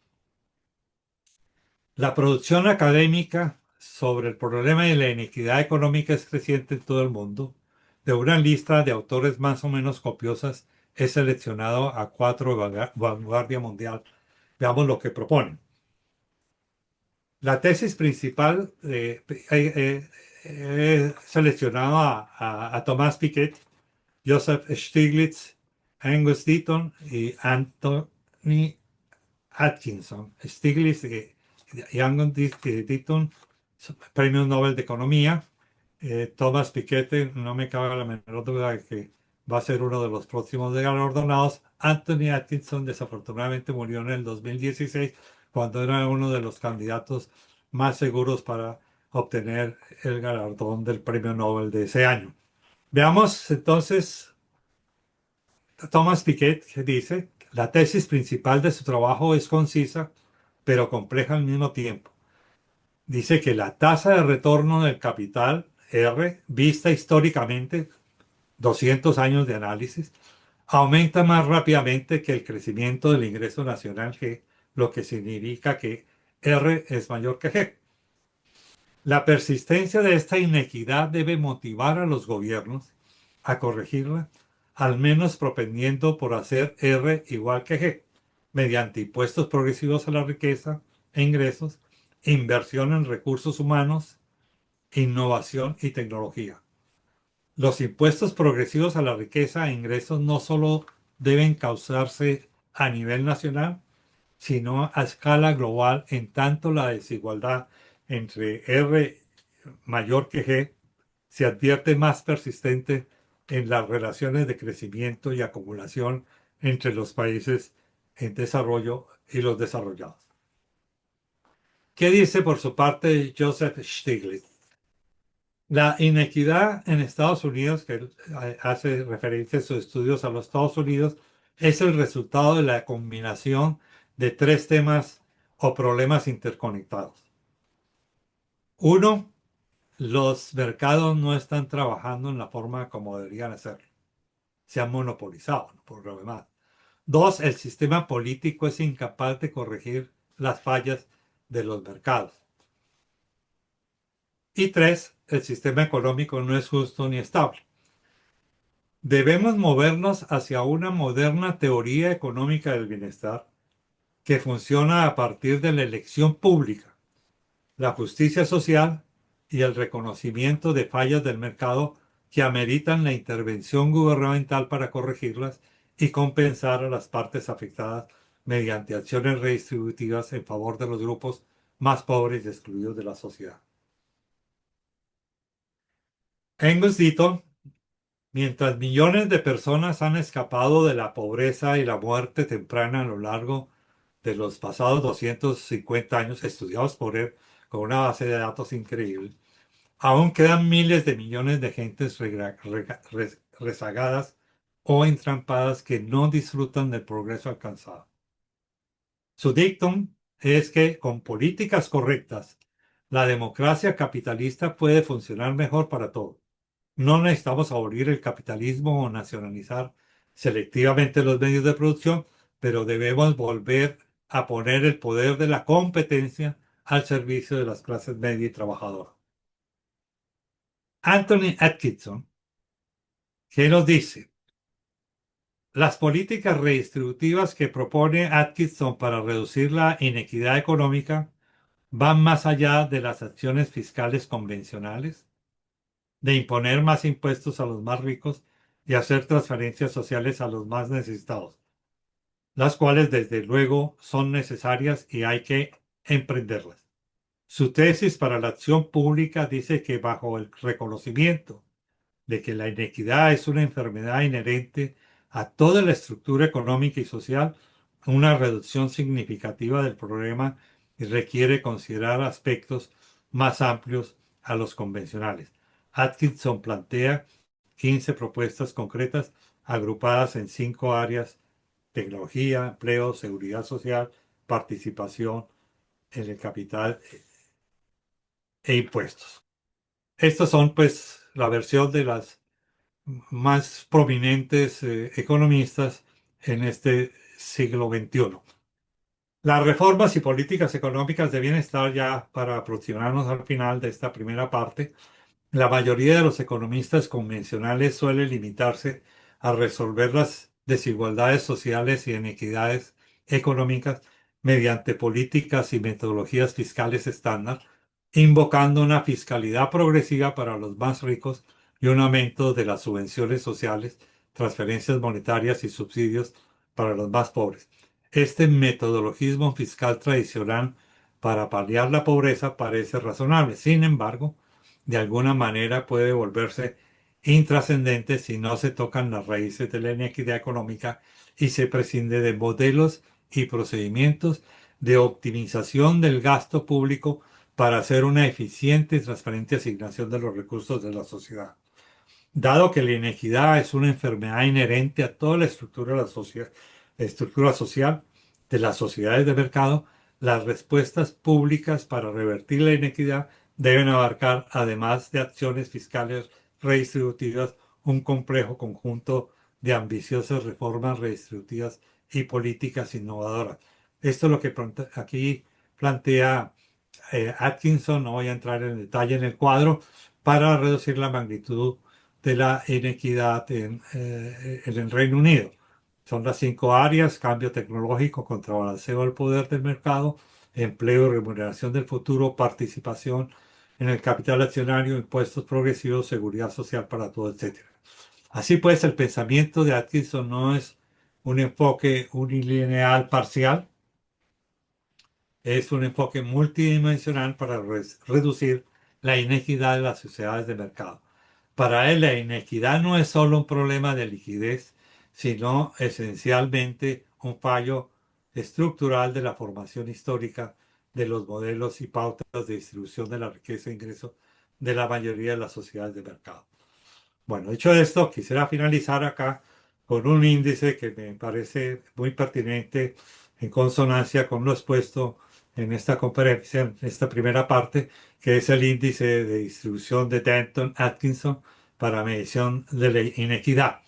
La producción académica sobre el problema de la inequidad económica es creciente en todo el mundo. De una lista de autores más o menos copiosas, he seleccionado a 4 de vanguardia mundial. Veamos lo que proponen. La tesis principal, he seleccionado a Thomas Piketty, Joseph Stiglitz, Angus Deaton y Anthony Atkinson. Stiglitz y Angus Deaton, premios Nobel de Economía. Thomas Piketty, no me cabe la menor duda de que va a ser uno de los próximos galardonados. Anthony Atkinson desafortunadamente murió en el 2016 cuando era uno de los candidatos más seguros para obtener el galardón del premio Nobel de ese año. Veamos entonces Thomas Piketty dice, la tesis principal de su trabajo es concisa, pero compleja al mismo tiempo. Dice que la tasa de retorno del capital, R, vista históricamente, 200 años de análisis, aumenta más rápidamente que el crecimiento del ingreso nacional G, lo que significa que R es mayor que G. La persistencia de esta inequidad debe motivar a los gobiernos a corregirla, al menos propendiendo por hacer R igual que G, mediante impuestos progresivos a la riqueza e ingresos, inversión en recursos humanos innovación y tecnología. Los impuestos progresivos a la riqueza e ingresos no solo deben causarse a nivel nacional, sino a escala global, en tanto la desigualdad entre R mayor que G se advierte más persistente en las relaciones de crecimiento y acumulación entre los países en desarrollo y los desarrollados. ¿Qué dice por su parte Joseph Stiglitz? La inequidad en Estados Unidos, que él hace referencia en sus estudios a los Estados Unidos, es el resultado de la combinación de tres temas o problemas interconectados. Uno, los mercados no están trabajando en la forma como deberían hacerlo. Se han monopolizado, por lo demás. Dos, el sistema político es incapaz de corregir las fallas de los mercados. Y tres, el sistema económico no es justo ni estable. Debemos movernos hacia una moderna teoría económica del bienestar que funciona a partir de la elección pública, la justicia social y el reconocimiento de fallas del mercado que ameritan la intervención gubernamental para corregirlas y compensar a las partes afectadas mediante acciones redistributivas en favor de los grupos más pobres y excluidos de la sociedad. Angus Deaton, mientras millones de personas han escapado de la pobreza y la muerte temprana a lo largo de los pasados 250 años estudiados por él con una base de datos increíble, aún quedan miles de millones de gentes rezagadas o entrampadas que no disfrutan del progreso alcanzado. Su dictum es que con políticas correctas, la democracia capitalista puede funcionar mejor para todos. No necesitamos abolir el capitalismo o nacionalizar selectivamente los medios de producción, pero debemos volver a poner el poder de la competencia al servicio de las clases media y trabajadoras. Anthony Atkinson, que nos dice, las políticas redistributivas que propone Atkinson para reducir la inequidad económica van más allá de las acciones fiscales convencionales, de imponer más impuestos a los más ricos y hacer transferencias sociales a los más necesitados, las cuales desde luego son necesarias y hay que emprenderlas. Su tesis para la acción pública dice que bajo el reconocimiento de que la inequidad es una enfermedad inherente a toda la estructura económica y social, una reducción significativa del problema requiere considerar aspectos más amplios a los convencionales. Atkinson plantea 15 propuestas concretas agrupadas en 5 áreas: tecnología, empleo, seguridad social, participación en el capital e impuestos. Estas son pues la versión de las más prominentes economistas en este siglo XXI. Las reformas y políticas económicas de bienestar, ya para aproximarnos al final de esta primera parte, la mayoría de los economistas convencionales suele limitarse a resolver las desigualdades sociales y inequidades económicas mediante políticas y metodologías fiscales estándar, invocando una fiscalidad progresiva para los más ricos y un aumento de las subvenciones sociales, transferencias monetarias y subsidios para los más pobres. Este metodologismo fiscal tradicional para paliar la pobreza parece razonable. Sin embargo, de alguna manera puede volverse intrascendente si no se tocan las raíces de la inequidad económica y se prescinde de modelos y procedimientos de optimización del gasto público para hacer una eficiente y transparente asignación de los recursos de la sociedad. Dado que la inequidad es una enfermedad inherente a toda la estructura social de las sociedades de mercado, las respuestas públicas para revertir la inequidad deben abarcar, además de acciones fiscales redistributivas, un complejo conjunto de ambiciosas reformas redistributivas y políticas innovadoras. Esto es lo que aquí plantea Atkinson. No voy a entrar en detalle en el cuadro, para reducir la magnitud de la inequidad en el Reino Unido. Son las 5 áreas: cambio tecnológico, contrabalanceo del poder del mercado, empleo y remuneración del futuro, participación en el capital accionario, impuestos progresivos, seguridad social para todos, etcétera. Así pues, el pensamiento de Atkinson no es un enfoque unilineal parcial, es un enfoque multidimensional para reducir la inequidad de las sociedades de mercado. Para él, la inequidad no es solo un problema de liquidez, sino esencialmente un fallo estructural de la formación histórica de los modelos y pautas de distribución de la riqueza e ingreso de la mayoría de las sociedades de mercado. Bueno, dicho esto, quisiera finalizar acá con un índice que me parece muy pertinente en consonancia con lo expuesto en esta conferencia, en esta primera parte, que es el índice de distribución de Denton-Atkinson para medición de la inequidad.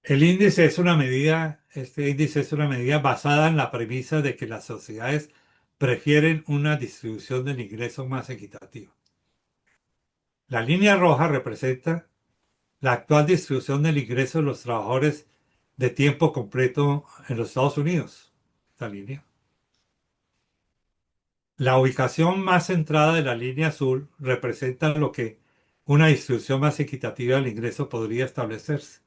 El índice es una medida, este índice es una medida basada en la premisa de que las sociedades prefieren una distribución del ingreso más equitativa. La línea roja representa la actual distribución del ingreso de los trabajadores de tiempo completo en los Estados Unidos. Esta línea. La ubicación más centrada de la línea azul representa lo que una distribución más equitativa del ingreso podría establecerse.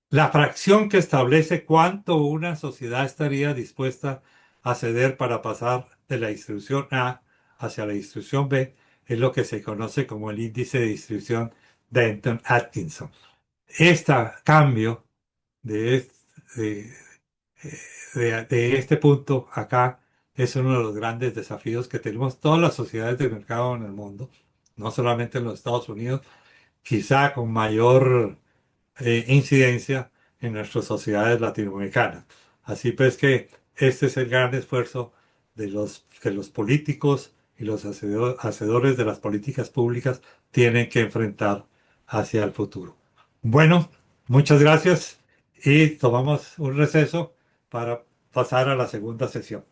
La fracción que establece cuánto una sociedad estaría dispuesta a ceder para pasar de la distribución A hacia la distribución B es lo que se conoce como el índice de distribución Denton-Atkinson. Este cambio de, de, de este punto acá es uno de los grandes desafíos que tenemos todas las sociedades de mercado en el mundo, no solamente en los Estados Unidos, quizá con mayor incidencia en nuestras sociedades latinoamericanas. Así pues que este es el gran esfuerzo que los políticos y los hacedores de las políticas públicas tienen que enfrentar hacia el futuro. Bueno, muchas gracias y tomamos un receso para pasar a la segunda sesión.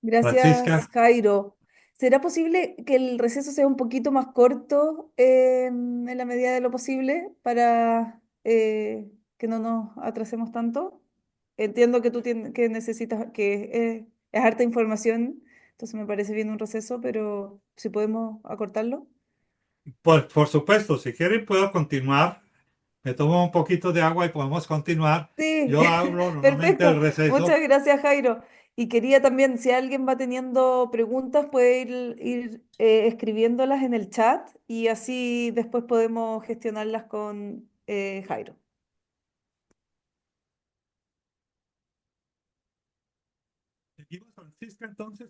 Gracias, Francisca, Jairo. ¿Será posible que el receso sea un poquito más corto en la medida de lo posible para que no nos atrasemos tanto? Entiendo que que necesitas, que es harta información, entonces me parece bien un receso, pero si podemos acortarlo. por supuesto, si quieren puedo continuar. Me tomo un poquito de agua y podemos continuar. Sí, Yo hablo normalmente perfecto. del receso. Muchas gracias, Jairo. Y quería también, si alguien va teniendo preguntas, puede ir escribiéndolas en el chat y así después podemos gestionarlas con Jairo. ¿Seguimos, Francisca, entonces?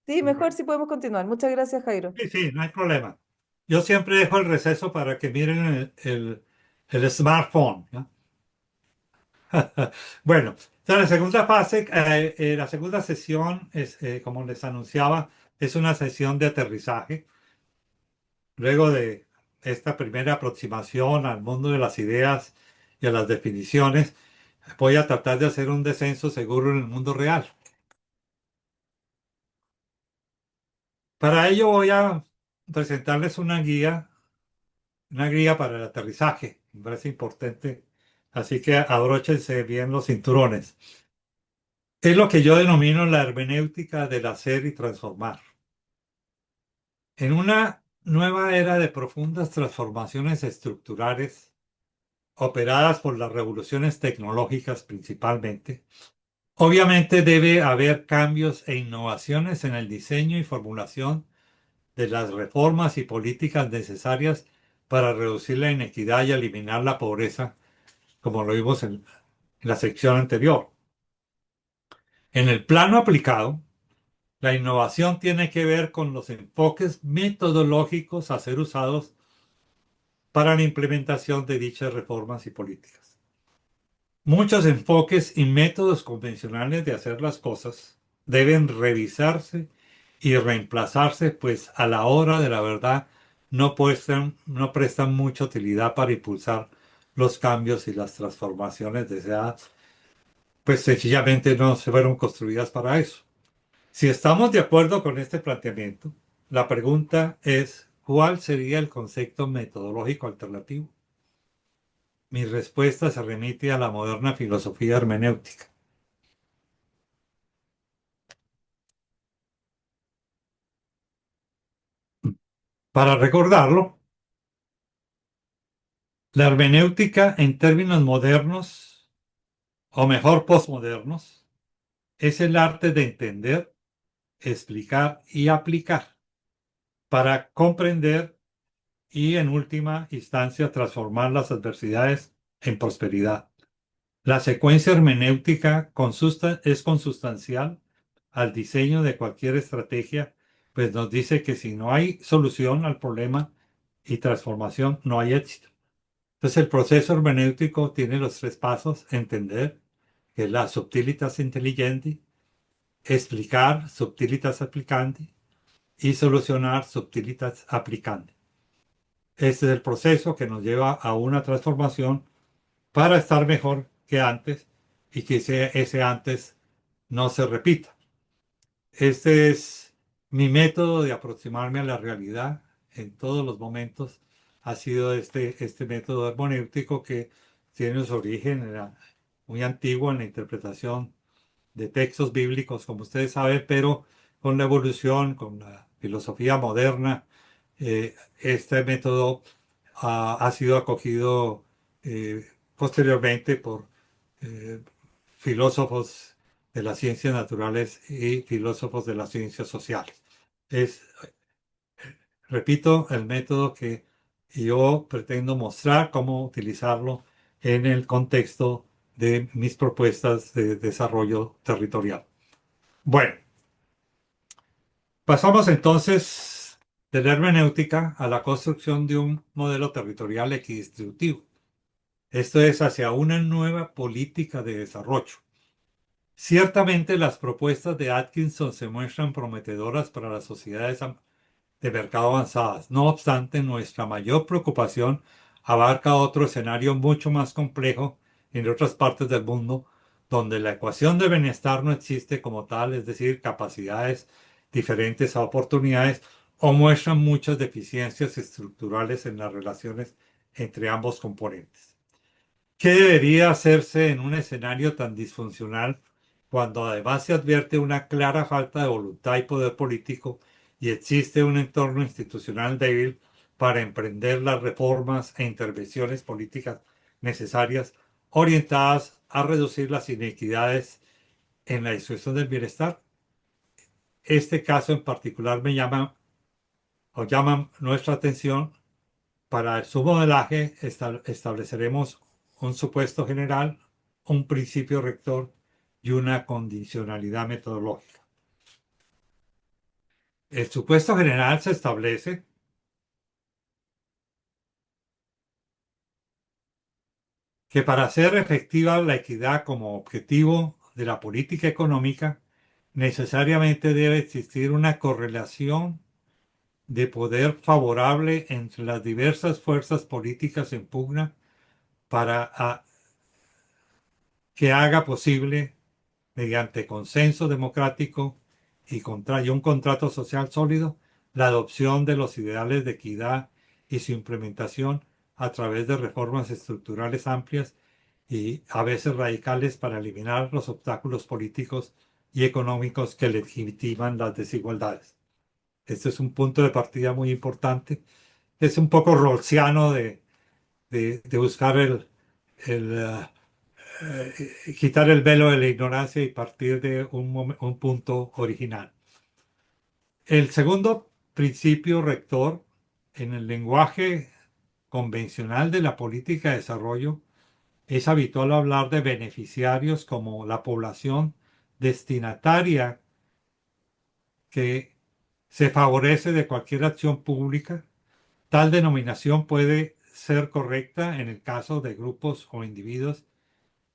Sí, mejor Bueno, si podemos continuar. Muchas gracias, Jairo. sí, sí, no hay problema. Yo siempre dejo el receso para que miren el smartphone, ¿no? Bueno, entonces la segunda fase, la segunda sesión, es, como les anunciaba, es una sesión de aterrizaje. Luego de esta primera aproximación al mundo de las ideas y a las definiciones, voy a tratar de hacer un descenso seguro en el mundo real. Para ello voy a presentarles una guía para el aterrizaje. Me parece importante. Así que abróchense bien los cinturones. Es lo que yo denomino la hermenéutica del hacer y transformar. En una nueva era de profundas transformaciones estructurales, operadas por las revoluciones tecnológicas principalmente, obviamente debe haber cambios e innovaciones en el diseño y formulación de las reformas y políticas necesarias para reducir la inequidad y eliminar la pobreza, como lo vimos en la sección anterior. En el plano aplicado, la innovación tiene que ver con los enfoques metodológicos a ser usados para la implementación de dichas reformas y políticas. Muchos enfoques y métodos convencionales de hacer las cosas deben revisarse y reemplazarse, pues a la hora de la verdad no prestan mucha utilidad para impulsar los cambios y las transformaciones deseadas, pues sencillamente no se fueron construidas para eso. Si estamos de acuerdo con este planteamiento, la pregunta es, ¿cuál sería el concepto metodológico alternativo? Mi respuesta se remite a la moderna filosofía hermenéutica. Para recordarlo, la hermenéutica en términos modernos, o mejor posmodernos, es el arte de entender, explicar y aplicar para comprender y en última instancia transformar las adversidades en prosperidad. La secuencia hermenéutica es consustancial al diseño de cualquier estrategia, pues nos dice que si no hay solución al problema y transformación, no hay éxito. Entonces el proceso hermenéutico tiene los tres pasos: entender, que es la subtilitas intelligendi; explicar, subtilitas applicandi; y solucionar, subtilitas applicandi. Este es el proceso que nos lleva a una transformación para estar mejor que antes y que ese antes no se repita. Este es mi método de aproximarme a la realidad en todos los momentos. Ha sido este método hermenéutico que tiene su origen muy antiguo en la interpretación de textos bíblicos, como ustedes saben, pero con la evolución, con la filosofía moderna, este método ha sido acogido posteriormente por eh, filósofos de las ciencias naturales y filósofos de las ciencias sociales. Es, repito, el método que yo pretendo mostrar cómo utilizarlo en el contexto de mis propuestas de desarrollo territorial. Bueno, pasamos entonces de la hermenéutica a la construcción de un modelo territorial equidistributivo. Esto es hacia una nueva política de desarrollo. Ciertamente las propuestas de Atkinson se muestran prometedoras para las sociedades de mercado avanzadas. No obstante, nuestra mayor preocupación abarca otro escenario mucho más complejo en otras partes del mundo, donde la ecuación de bienestar no existe como tal, es decir, capacidades diferentes a oportunidades, o muestran muchas deficiencias estructurales en las relaciones entre ambos componentes. ¿Qué debería hacerse en un escenario tan disfuncional cuando además se advierte una clara falta de voluntad y poder político y existe un entorno institucional débil para emprender las reformas e intervenciones políticas necesarias orientadas a reducir las inequidades en la distribución del bienestar? Este caso en particular me llama o llama nuestra atención. Para su modelaje estableceremos un supuesto general, un principio rector y una condicionalidad metodológica. El supuesto general se establece que para hacer efectiva la equidad como objetivo de la política económica, necesariamente debe existir una correlación de poder favorable entre las diversas fuerzas políticas en pugna para que haga posible, mediante consenso democrático y un contrato social sólido, la adopción de los ideales de equidad y su implementación a través de reformas estructurales amplias y a veces radicales para eliminar los obstáculos políticos y económicos que legitiman las desigualdades. Este es un punto de partida muy importante. Es un poco rawlsiano de buscar el quitar el velo de la ignorancia y partir de un punto original. El segundo principio rector en el lenguaje convencional de la política de desarrollo es habitual hablar de beneficiarios como la población destinataria que se favorece de cualquier acción pública. Tal denominación puede ser correcta en el caso de grupos o individuos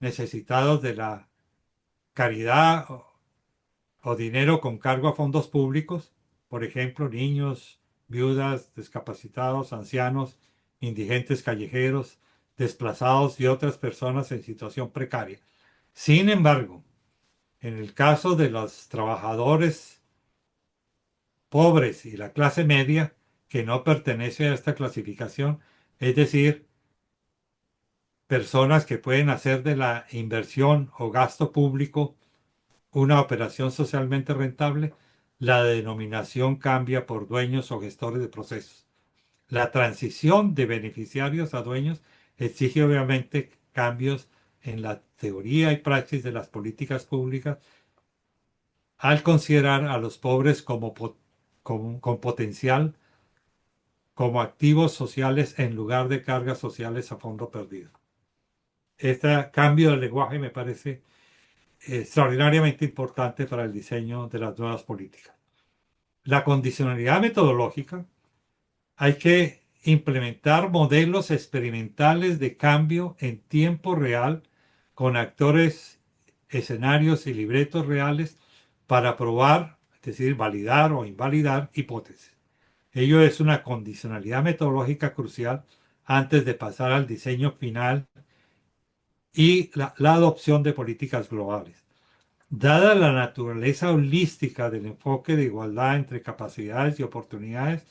necesitados de la caridad o dinero con cargo a fondos públicos, por ejemplo, niños, viudas, discapacitados, ancianos, indigentes callejeros, desplazados y otras personas en situación precaria. Sin embargo, en el caso de los trabajadores pobres y la clase media, que no pertenece a esta clasificación, es decir, personas que pueden hacer de la inversión o gasto público una operación socialmente rentable, la denominación cambia por dueños o gestores de procesos. La transición de beneficiarios a dueños exige obviamente cambios en la teoría y praxis de las políticas públicas al considerar a los pobres con potencial como activos sociales en lugar de cargas sociales a fondo perdido. Este cambio de lenguaje me parece extraordinariamente importante para el diseño de las nuevas políticas. La condicionalidad metodológica, hay que implementar modelos experimentales de cambio en tiempo real con actores, escenarios y libretos reales para probar, es decir, validar o invalidar hipótesis. Ello es una condicionalidad metodológica crucial antes de pasar al diseño final y la adopción de políticas globales. Dada la naturaleza holística del enfoque de igualdad entre capacidades y oportunidades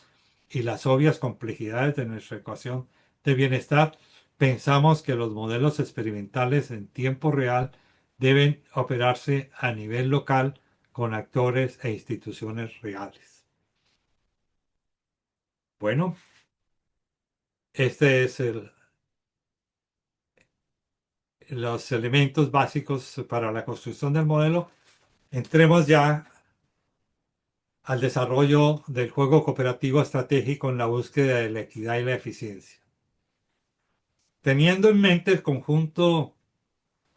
y las obvias complejidades de nuestra ecuación de bienestar, pensamos que los modelos experimentales en tiempo real deben operarse a nivel local con actores e instituciones reales. Bueno, este es los elementos básicos para la construcción del modelo. Entremos ya al desarrollo del juego cooperativo estratégico en la búsqueda de la equidad y la eficiencia. Teniendo en mente el conjunto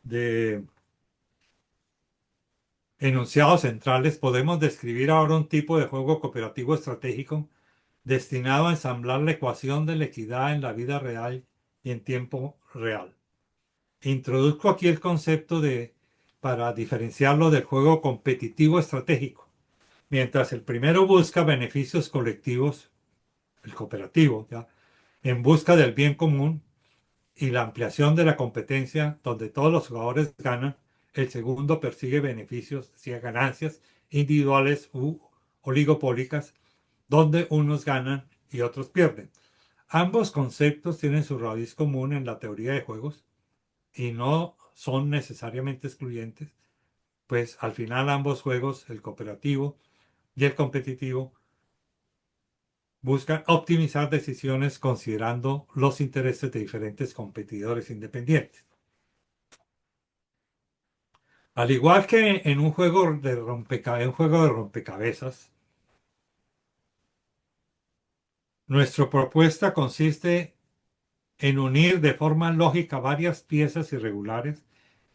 de enunciados centrales, podemos describir ahora un tipo de juego cooperativo estratégico destinado a ensamblar la ecuación de la equidad en la vida real y en tiempo real. Introduzco aquí el concepto para diferenciarlo del juego competitivo estratégico. Mientras el primero busca beneficios colectivos, el cooperativo, ¿ya?, en busca del bien común y la ampliación de la competencia donde todos los jugadores ganan, el segundo persigue beneficios, y ganancias individuales u oligopólicas, donde unos ganan y otros pierden. Ambos conceptos tienen su raíz común en la teoría de juegos y no son necesariamente excluyentes, pues al final ambos juegos, el cooperativo y el competitivo, buscan optimizar decisiones considerando los intereses de diferentes competidores independientes. Al igual que en un juego de rompecabezas, nuestra propuesta consiste en unir de forma lógica varias piezas irregulares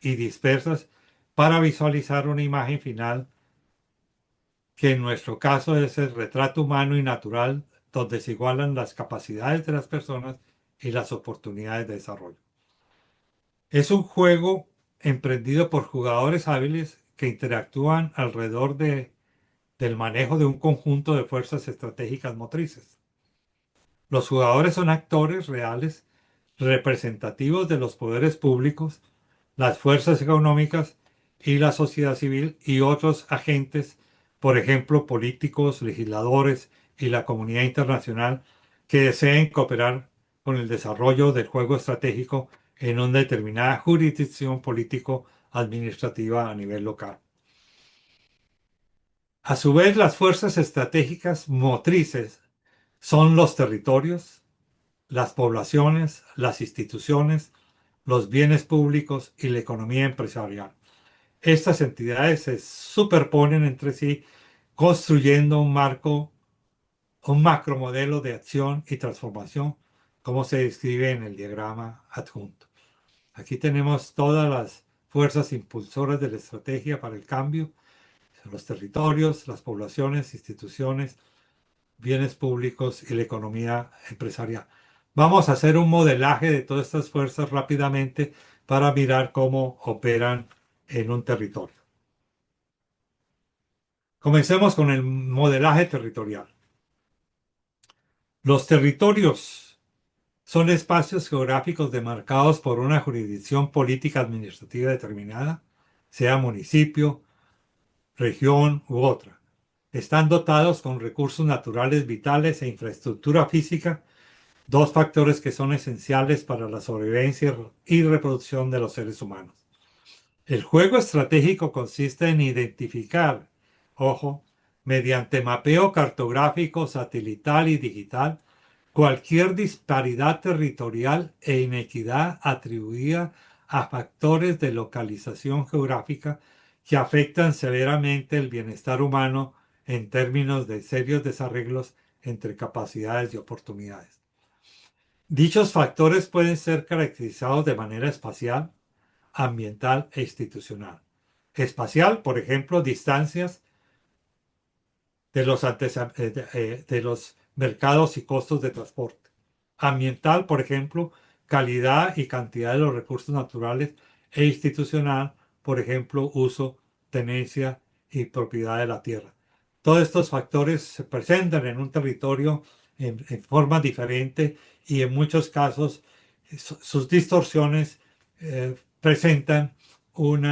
y dispersas para visualizar una imagen final que en nuestro caso es el retrato humano y natural donde se igualan las capacidades de las personas y las oportunidades de desarrollo. Es un juego emprendido por jugadores hábiles que interactúan alrededor del manejo de un conjunto de fuerzas estratégicas motrices. Los jugadores son actores reales, representativos de los poderes públicos, las fuerzas económicas y la sociedad civil y otros agentes, por ejemplo, políticos, legisladores y la comunidad internacional que deseen cooperar con el desarrollo del juego estratégico en una determinada jurisdicción político-administrativa a nivel local. A su vez, las fuerzas estratégicas motrices son los territorios, las poblaciones, las instituciones, los bienes públicos y la economía empresarial. Estas entidades se superponen entre sí, construyendo un macromodelo de acción y transformación, como se describe en el diagrama adjunto. Aquí tenemos todas las fuerzas impulsoras de la estrategia para el cambio: los territorios, las poblaciones, instituciones, bienes públicos y la economía empresarial. Vamos a hacer un modelaje de todas estas fuerzas rápidamente para mirar cómo operan en un territorio. Comencemos con el modelaje territorial. Los territorios son espacios geográficos demarcados por una jurisdicción política administrativa determinada, sea municipio, región u otra. Están dotados con recursos naturales vitales e infraestructura física, dos factores que son esenciales para la sobrevivencia y reproducción de los seres humanos. El juego estratégico consiste en identificar, ojo, mediante mapeo cartográfico, satelital y digital, cualquier disparidad territorial e inequidad atribuida a factores de localización geográfica que afectan severamente el bienestar humano en términos de serios desarreglos entre capacidades y oportunidades. Dichos factores pueden ser caracterizados de manera espacial, ambiental e institucional. Espacial, por ejemplo, distancias de los mercados y costos de transporte. Ambiental, por ejemplo, calidad y cantidad de los recursos naturales e institucional, por ejemplo, uso, tenencia y propiedad de la tierra. Todos estos factores se presentan en un territorio en forma diferente y en muchos casos sus distorsiones presentan un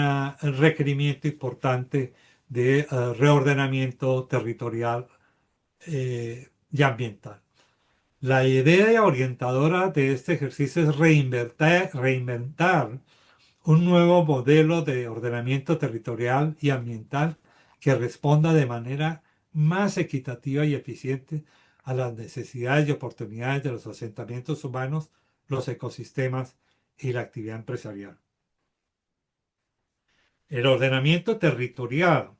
requerimiento importante de reordenamiento territorial y ambiental. La idea orientadora de este ejercicio es reinventar un nuevo modelo de ordenamiento territorial y ambiental que responda de manera más equitativa y eficiente a las necesidades y oportunidades de los asentamientos humanos, los ecosistemas y la actividad empresarial. El ordenamiento territorial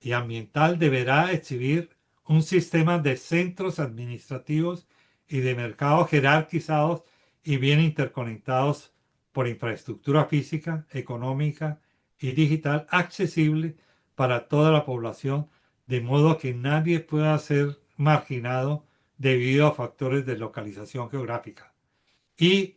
y ambiental deberá exhibir un sistema de centros administrativos y de mercados jerarquizados y bien interconectados por infraestructura física, económica y digital accesible para toda la población, de modo que nadie pueda ser marginado debido a factores de localización geográfica. Y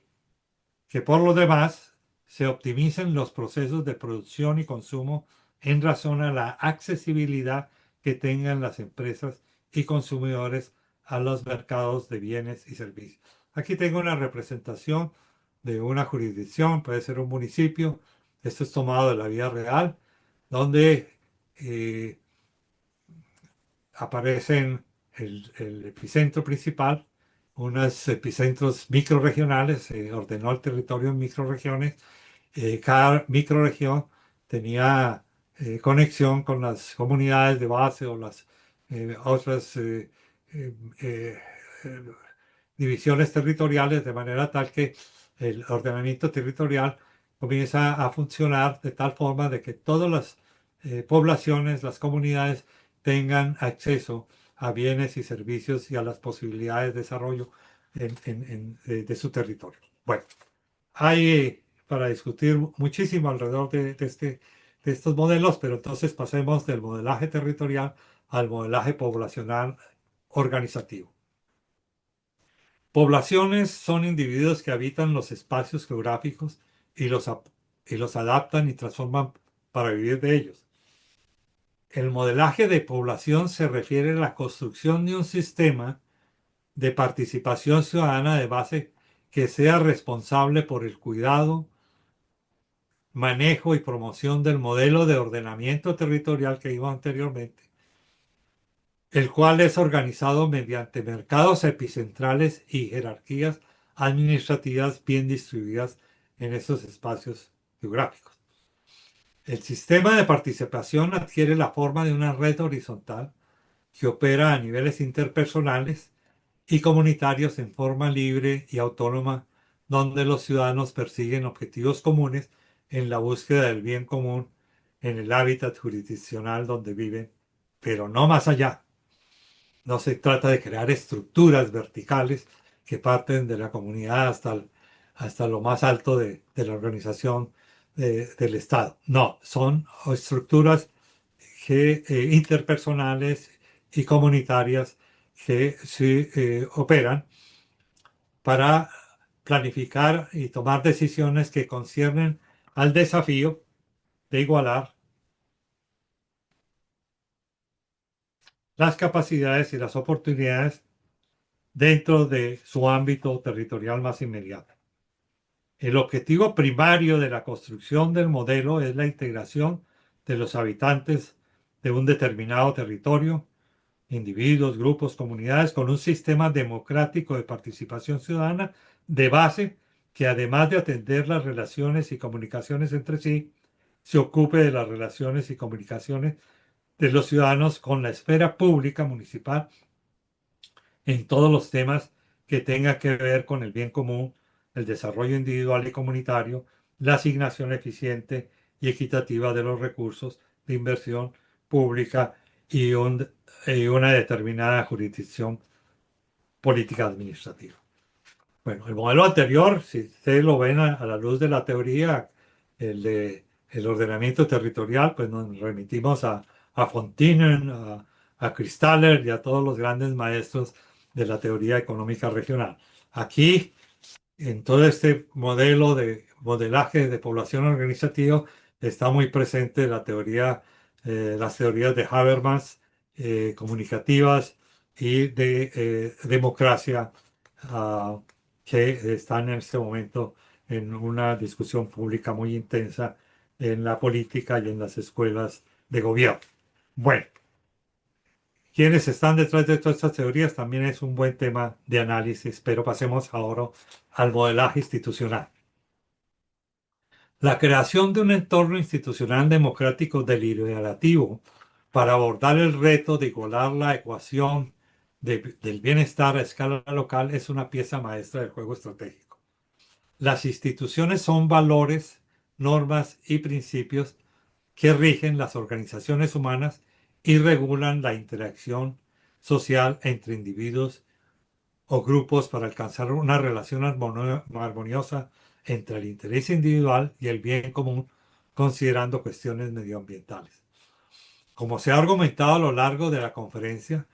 que por lo demás se optimicen los procesos de producción y consumo en razón a la accesibilidad que tengan las empresas y consumidores a los mercados de bienes y servicios. Aquí tengo una representación de una jurisdicción, puede ser un municipio, esto es tomado de la vida real, donde aparecen el epicentro principal, unos epicentros microrregionales, se ordenó el territorio en microregiones, cada microregión tenía conexión con las comunidades de base o las otras eh, eh, divisiones territoriales, de manera tal que el ordenamiento territorial comienza a funcionar de tal forma de que todas las poblaciones, las comunidades, tengan acceso a bienes y servicios y a las posibilidades de desarrollo de su territorio. Bueno, hay para discutir muchísimo alrededor de estos modelos, pero entonces pasemos del modelaje territorial al modelaje poblacional organizativo. Poblaciones son individuos que habitan los espacios geográficos y los adaptan y transforman para vivir de ellos. El modelaje de población se refiere a la construcción de un sistema de participación ciudadana de base que sea responsable por el cuidado, manejo y promoción del modelo de ordenamiento territorial que vimos anteriormente, el cual es organizado mediante mercados epicentrales y jerarquías administrativas bien distribuidas en estos espacios geográficos. El sistema de participación adquiere la forma de una red horizontal que opera a niveles interpersonales y comunitarios en forma libre y autónoma, donde los ciudadanos persiguen objetivos comunes en la búsqueda del bien común en el hábitat jurisdiccional donde viven, pero no más allá. No se trata de crear estructuras verticales que parten de la comunidad hasta lo más alto de la organización del Estado. No, son estructuras interpersonales y comunitarias que se operan para planificar y tomar decisiones que conciernen al desafío de igualar las capacidades y las oportunidades dentro de su ámbito territorial más inmediato. El objetivo primario de la construcción del modelo es la integración de los habitantes de un determinado territorio, individuos, grupos, comunidades, con un sistema democrático de participación ciudadana de base que, además de atender las relaciones y comunicaciones entre sí, se ocupe de las relaciones y comunicaciones de los ciudadanos con la esfera pública municipal en todos los temas que tenga que ver con el bien común, el desarrollo individual y comunitario, la asignación eficiente y equitativa de los recursos de inversión pública y, y una determinada jurisdicción política administrativa. Bueno, el modelo anterior, si ustedes lo ven a la luz de la teoría, el de el ordenamiento territorial, pues nos remitimos a Fontinen, a Kristaller y a todos los grandes maestros de la teoría económica regional. Aquí en todo este modelo de modelaje de población organizativa está muy presente la teoría, las teorías de Habermas, comunicativas y de democracia, ah, que están en este momento en una discusión pública muy intensa en la política y en las escuelas de gobierno. Bueno, quienes están detrás de todas estas teorías también es un buen tema de análisis, pero pasemos ahora al modelaje institucional. La creación de un entorno institucional democrático deliberativo para abordar el reto de igualar la ecuación del bienestar a escala local es una pieza maestra del juego estratégico. Las instituciones son valores, normas y principios que rigen las organizaciones humanas y regulan la interacción social entre individuos o grupos para alcanzar una relación armoniosa entre el interés individual y el bien común, considerando cuestiones medioambientales. Como se ha argumentado a lo largo de la conferencia,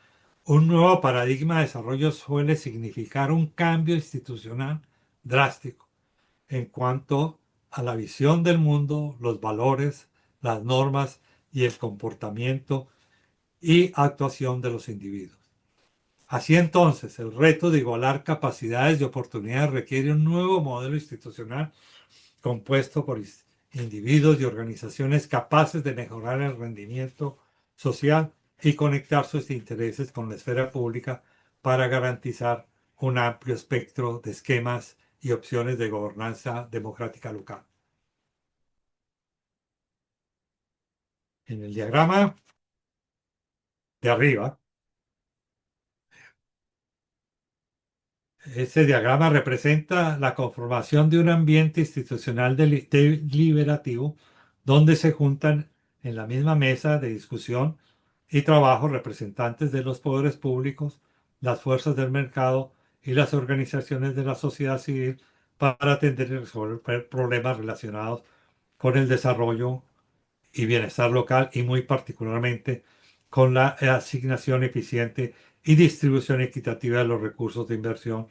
un nuevo paradigma de desarrollo suele significar un cambio institucional drástico en cuanto a la visión del mundo, los valores, las normas y el comportamiento y actuación de los individuos. Así entonces, el reto de igualar capacidades y oportunidades requiere un nuevo modelo institucional compuesto por individuos y organizaciones capaces de mejorar el rendimiento social y conectar sus intereses con la esfera pública para garantizar un amplio espectro de esquemas y opciones de gobernanza democrática local. En el diagrama de arriba, este diagrama representa la conformación de un ambiente institucional deliberativo donde se juntan en la misma mesa de discusión y trabajo representantes de los poderes públicos, las fuerzas del mercado y las organizaciones de la sociedad civil para atender y resolver problemas relacionados con el desarrollo y bienestar local y muy particularmente con la asignación eficiente y distribución equitativa de los recursos de inversión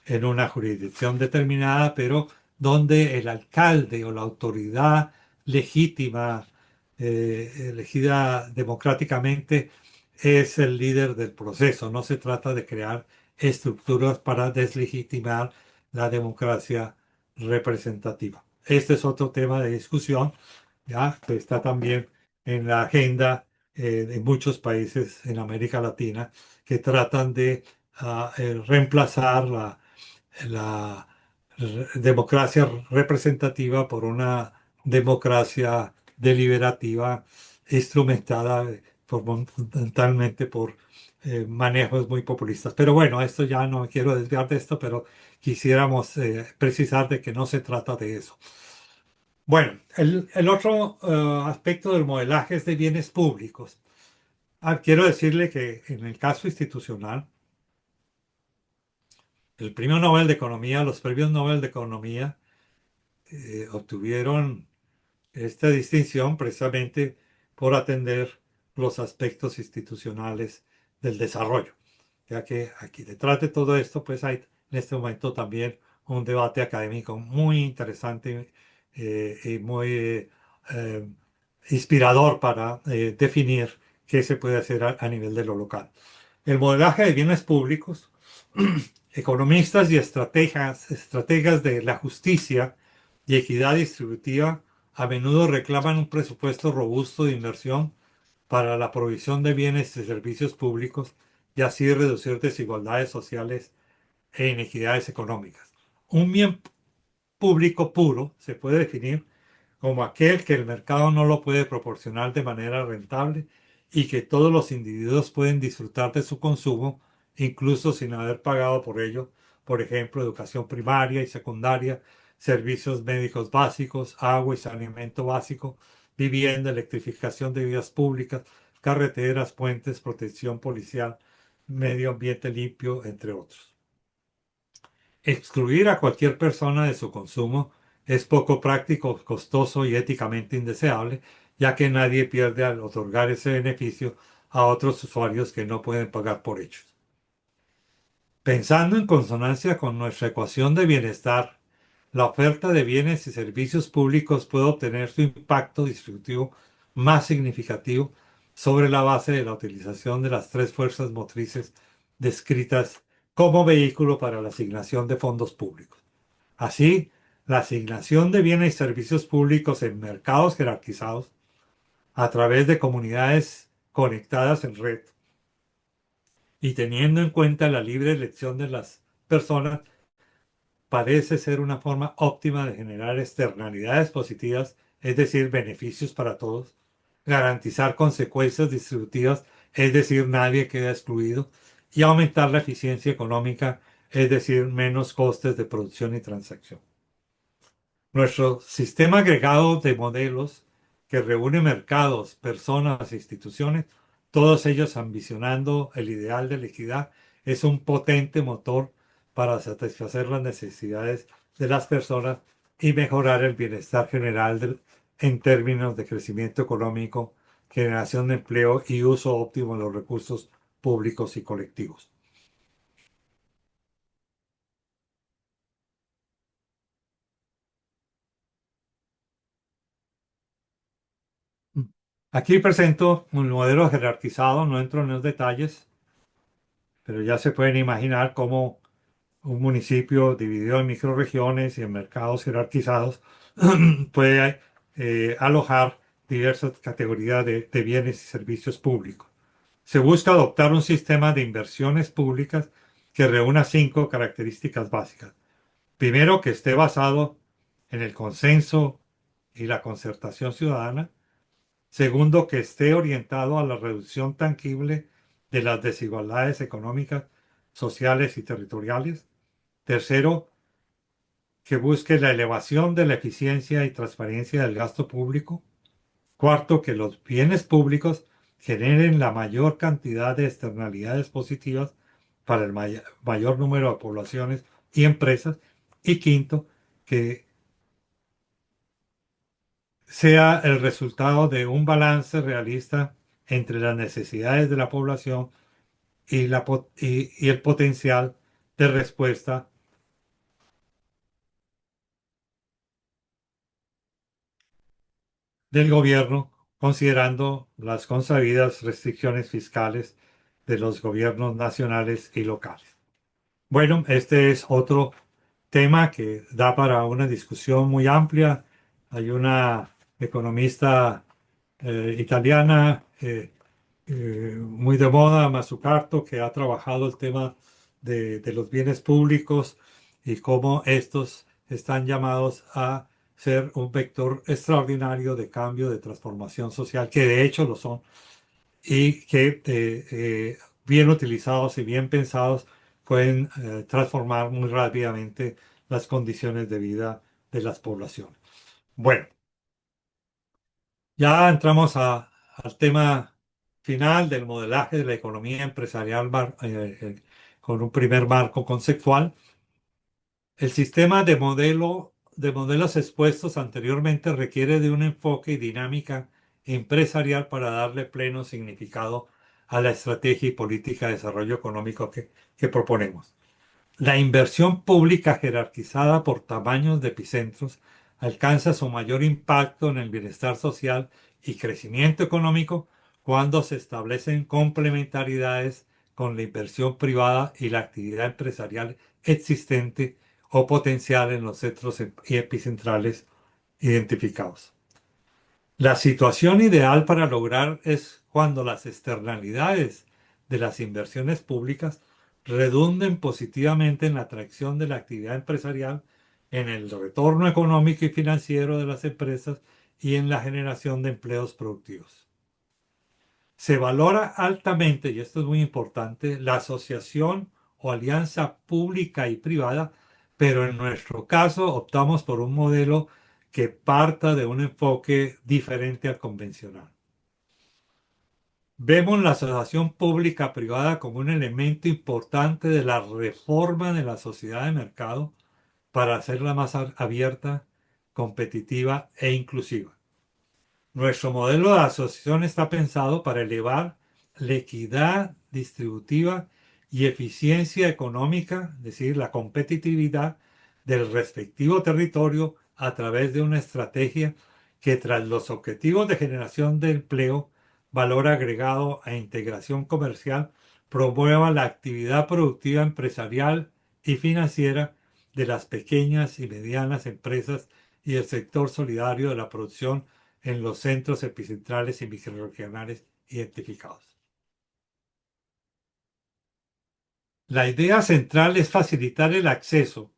en una jurisdicción determinada, pero donde el alcalde o la autoridad legítima, elegida democráticamente, es el líder del proceso. No se trata de crear estructuras para deslegitimar la democracia representativa. Este es otro tema de discusión, ya que está también en la agenda de muchos países en América Latina que tratan de reemplazar la democracia representativa por una democracia deliberativa instrumentada fundamentalmente por manejos muy populistas. Pero bueno, esto ya no me quiero desviar de esto, pero quisiéramos precisar de que no se trata de eso. Bueno, el otro aspecto del modelaje es de bienes públicos. Quiero decirle que en el caso institucional, el premio Nobel de Economía, los premios Nobel de Economía obtuvieron esta distinción precisamente por atender los aspectos institucionales del desarrollo. Ya que aquí detrás de todo esto, pues hay en este momento también un debate académico muy interesante y muy eh, inspirador para definir qué se puede hacer a nivel de lo local. El modelaje de bienes públicos, economistas y estrategas de la justicia y equidad distributiva a menudo reclaman un presupuesto robusto de inversión para la provisión de bienes y servicios públicos y así reducir desigualdades sociales e inequidades económicas. Un bien público puro se puede definir como aquel que el mercado no lo puede proporcionar de manera rentable y que todos los individuos pueden disfrutar de su consumo, incluso sin haber pagado por ello, por ejemplo, educación primaria y secundaria, servicios médicos básicos, agua y saneamiento básico, vivienda, electrificación de vías públicas, carreteras, puentes, protección policial, medio ambiente limpio, entre otros. Excluir a cualquier persona de su consumo es poco práctico, costoso y éticamente indeseable, ya que nadie pierde al otorgar ese beneficio a otros usuarios que no pueden pagar por ellos. Pensando en consonancia con nuestra ecuación de bienestar, la oferta de bienes y servicios públicos puede obtener su impacto distributivo más significativo sobre la base de la utilización de las tres fuerzas motrices descritas como vehículo para la asignación de fondos públicos. Así, la asignación de bienes y servicios públicos en mercados jerarquizados a través de comunidades conectadas en red y teniendo en cuenta la libre elección de las personas parece ser una forma óptima de generar externalidades positivas, es decir, beneficios para todos, garantizar consecuencias distributivas, es decir, nadie queda excluido, y aumentar la eficiencia económica, es decir, menos costes de producción y transacción. Nuestro sistema agregado de modelos que reúne mercados, personas e instituciones, todos ellos ambicionando el ideal de la equidad, es un potente motor para satisfacer las necesidades de las personas y mejorar el bienestar general en términos de crecimiento económico, generación de empleo y uso óptimo de los recursos públicos y colectivos. Aquí presento un modelo jerarquizado, no entro en los detalles, pero ya se pueden imaginar cómo un municipio dividido en microrregiones y en mercados jerarquizados puede alojar diversas categorías de bienes y servicios públicos. Se busca adoptar un sistema de inversiones públicas que reúna cinco características básicas. Primero, que esté basado en el consenso y la concertación ciudadana. Segundo, que esté orientado a la reducción tangible de las desigualdades económicas, sociales y territoriales. Tercero, que busque la elevación de la eficiencia y transparencia del gasto público. Cuarto, que los bienes públicos generen la mayor cantidad de externalidades positivas para el mayor número de poblaciones y empresas. Y quinto, que sea el resultado de un balance realista entre las necesidades de la población y el potencial de respuesta del gobierno, considerando las consabidas restricciones fiscales de los gobiernos nacionales y locales. Bueno, este es otro tema que da para una discusión muy amplia. Hay una economista italiana muy de moda, Mazzucato, que ha trabajado el tema de los bienes públicos y cómo estos están llamados a ser un vector extraordinario de cambio, de transformación social, que de hecho lo son, y que bien utilizados y bien pensados pueden transformar muy rápidamente las condiciones de vida de las poblaciones. Bueno, ya entramos al tema final del modelaje de la economía empresarial con un primer marco conceptual. El sistema de modelos expuestos anteriormente requiere de un enfoque y dinámica empresarial para darle pleno significado a la estrategia y política de desarrollo económico que proponemos. La inversión pública jerarquizada por tamaños de epicentros alcanza su mayor impacto en el bienestar social y crecimiento económico cuando se establecen complementariedades con la inversión privada y la actividad empresarial existente o potencial en los centros y epicentrales identificados. La situación ideal para lograr es cuando las externalidades de las inversiones públicas redunden positivamente en la atracción de la actividad empresarial, en el retorno económico y financiero de las empresas y en la generación de empleos productivos. Se valora altamente, y esto es muy importante, la asociación o alianza pública y privada, pero en nuestro caso optamos por un modelo que parta de un enfoque diferente al convencional. Vemos la asociación pública-privada como un elemento importante de la reforma de la sociedad de mercado para hacerla más abierta, competitiva e inclusiva. Nuestro modelo de asociación está pensado para elevar la equidad distributiva y eficiencia económica, es decir, la competitividad del respectivo territorio a través de una estrategia que tras los objetivos de generación de empleo, valor agregado e integración comercial, promueva la actividad productiva empresarial y financiera de las pequeñas y medianas empresas y el sector solidario de la producción en los centros epicentrales y microrregionales identificados. La idea central es facilitar el acceso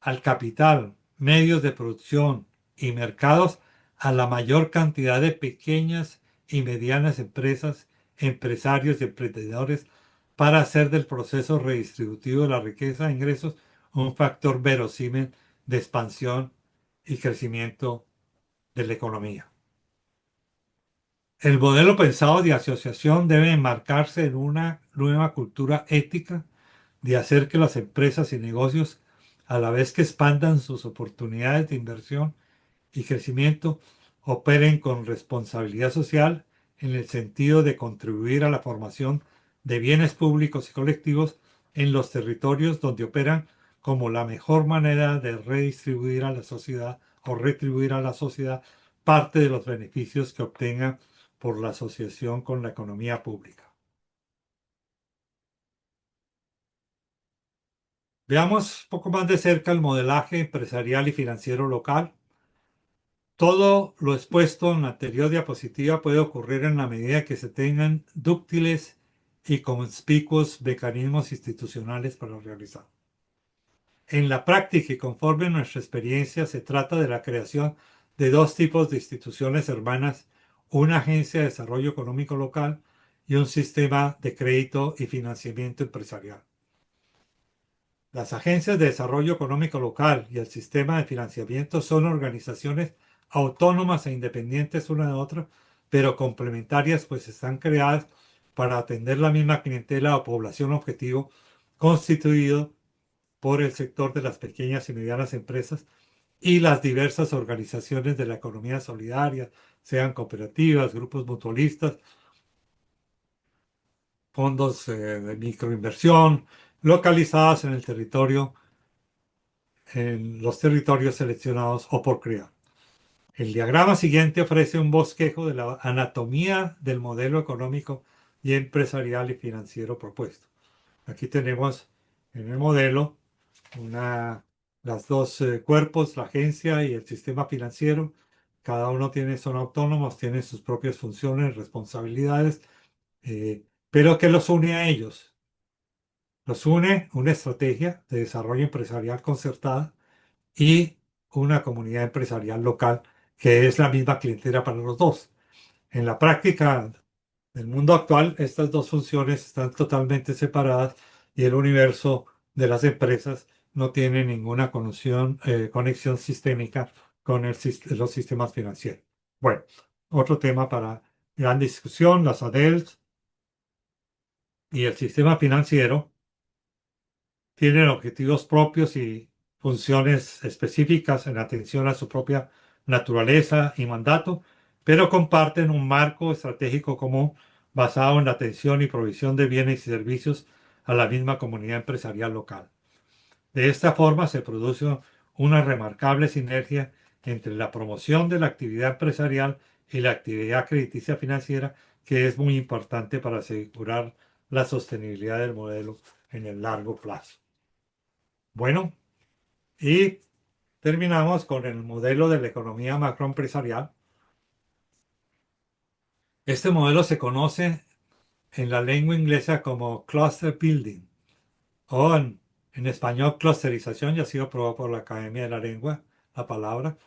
al capital, medios de producción y mercados a la mayor cantidad de pequeñas y medianas empresas, empresarios y emprendedores para hacer del proceso redistributivo de la riqueza e ingresos un factor verosímil de expansión y crecimiento de la economía. El modelo pensado de asociación debe enmarcarse en una nueva cultura ética de hacer que las empresas y negocios, a la vez que expandan sus oportunidades de inversión y crecimiento, operen con responsabilidad social en el sentido de contribuir a la formación de bienes públicos y colectivos en los territorios donde operan como la mejor manera de redistribuir a la sociedad o retribuir a la sociedad parte de los beneficios que obtengan por la asociación con la economía pública. Veamos un poco más de cerca el modelaje empresarial y financiero local. Todo lo expuesto en la anterior diapositiva puede ocurrir en la medida que se tengan dúctiles y conspicuos mecanismos institucionales para realizar. En la práctica y conforme a nuestra experiencia, se trata de la creación de dos tipos de instituciones hermanas, una agencia de desarrollo económico local y un sistema de crédito y financiamiento empresarial. Las agencias de desarrollo económico local y el sistema de financiamiento son organizaciones autónomas e independientes una de otra, pero complementarias, pues están creadas para atender la misma clientela o población objetivo constituido por el sector de las pequeñas y medianas empresas y las diversas organizaciones de la economía solidaria, sean cooperativas, grupos mutualistas, fondos de microinversión, localizadas en el territorio, en los territorios seleccionados o por crear. El diagrama siguiente ofrece un bosquejo de la anatomía del modelo económico y empresarial y financiero propuesto. Aquí tenemos en el modelo las dos cuerpos, la agencia y el sistema financiero. Cada uno son autónomos, tienen sus propias funciones, responsabilidades, pero ¿qué los une a ellos? Los une una estrategia de desarrollo empresarial concertada y una comunidad empresarial local que es la misma clientela para los dos. En la práctica del mundo actual, estas dos funciones están totalmente separadas y el universo de las empresas no tiene ninguna conexión sistémica con los sistemas financieros. Bueno, otro tema para gran discusión, las ADELs y el sistema financiero tienen objetivos propios y funciones específicas en atención a su propia naturaleza y mandato, pero comparten un marco estratégico común basado en la atención y provisión de bienes y servicios a la misma comunidad empresarial local. De esta forma se produce una remarcable sinergia entre la promoción de la actividad empresarial y la actividad crediticia financiera, que es muy importante para asegurar la sostenibilidad del modelo en el largo plazo. Bueno, y terminamos con el modelo de la economía macroempresarial. Este modelo se conoce en la lengua inglesa como cluster building o en español clusterización, ya ha sido probado por la Academia de la Lengua, la palabra.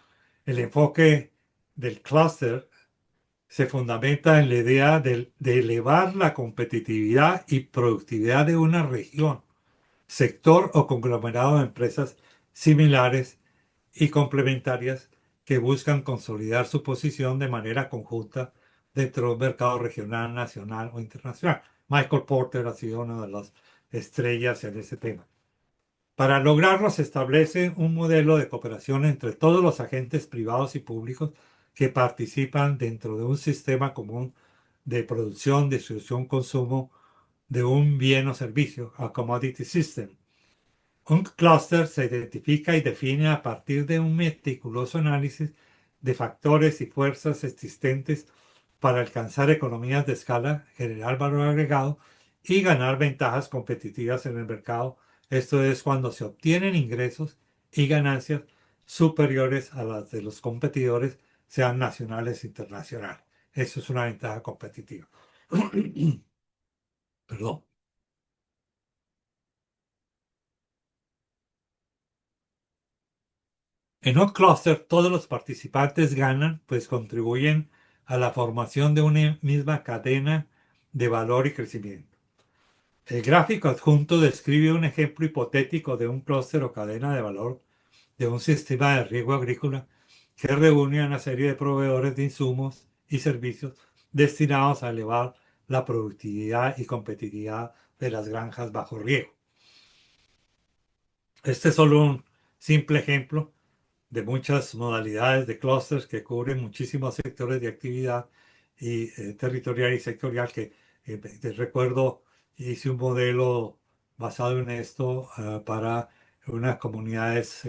El enfoque del clúster se fundamenta en la idea de elevar la competitividad y productividad de una región, sector o conglomerado de empresas similares y complementarias que buscan consolidar su posición de manera conjunta dentro de un mercado regional, nacional o internacional. Michael Porter ha sido una de las estrellas en ese tema. Para lograrlo se establece un modelo de cooperación entre todos los agentes privados y públicos que participan dentro de un sistema común de producción, distribución, consumo de un bien o servicio, a commodity system. Un clúster se identifica y define a partir de un meticuloso análisis de factores y fuerzas existentes para alcanzar economías de escala, generar valor agregado y ganar ventajas competitivas en el mercado. Esto es cuando se obtienen ingresos y ganancias superiores a las de los competidores, sean nacionales o internacionales. Eso es una ventaja competitiva. Perdón. En un clúster todos los participantes ganan, pues contribuyen a la formación de una misma cadena de valor y crecimiento. El gráfico adjunto describe un ejemplo hipotético de un clúster o cadena de valor de un sistema de riego agrícola que reúne a una serie de proveedores de insumos y servicios destinados a elevar la productividad y competitividad de las granjas bajo riego. Este es solo un simple ejemplo de muchas modalidades de clústeres que cubren muchísimos sectores de actividad y territorial y sectorial que te recuerdo, hice un modelo basado en esto para unas comunidades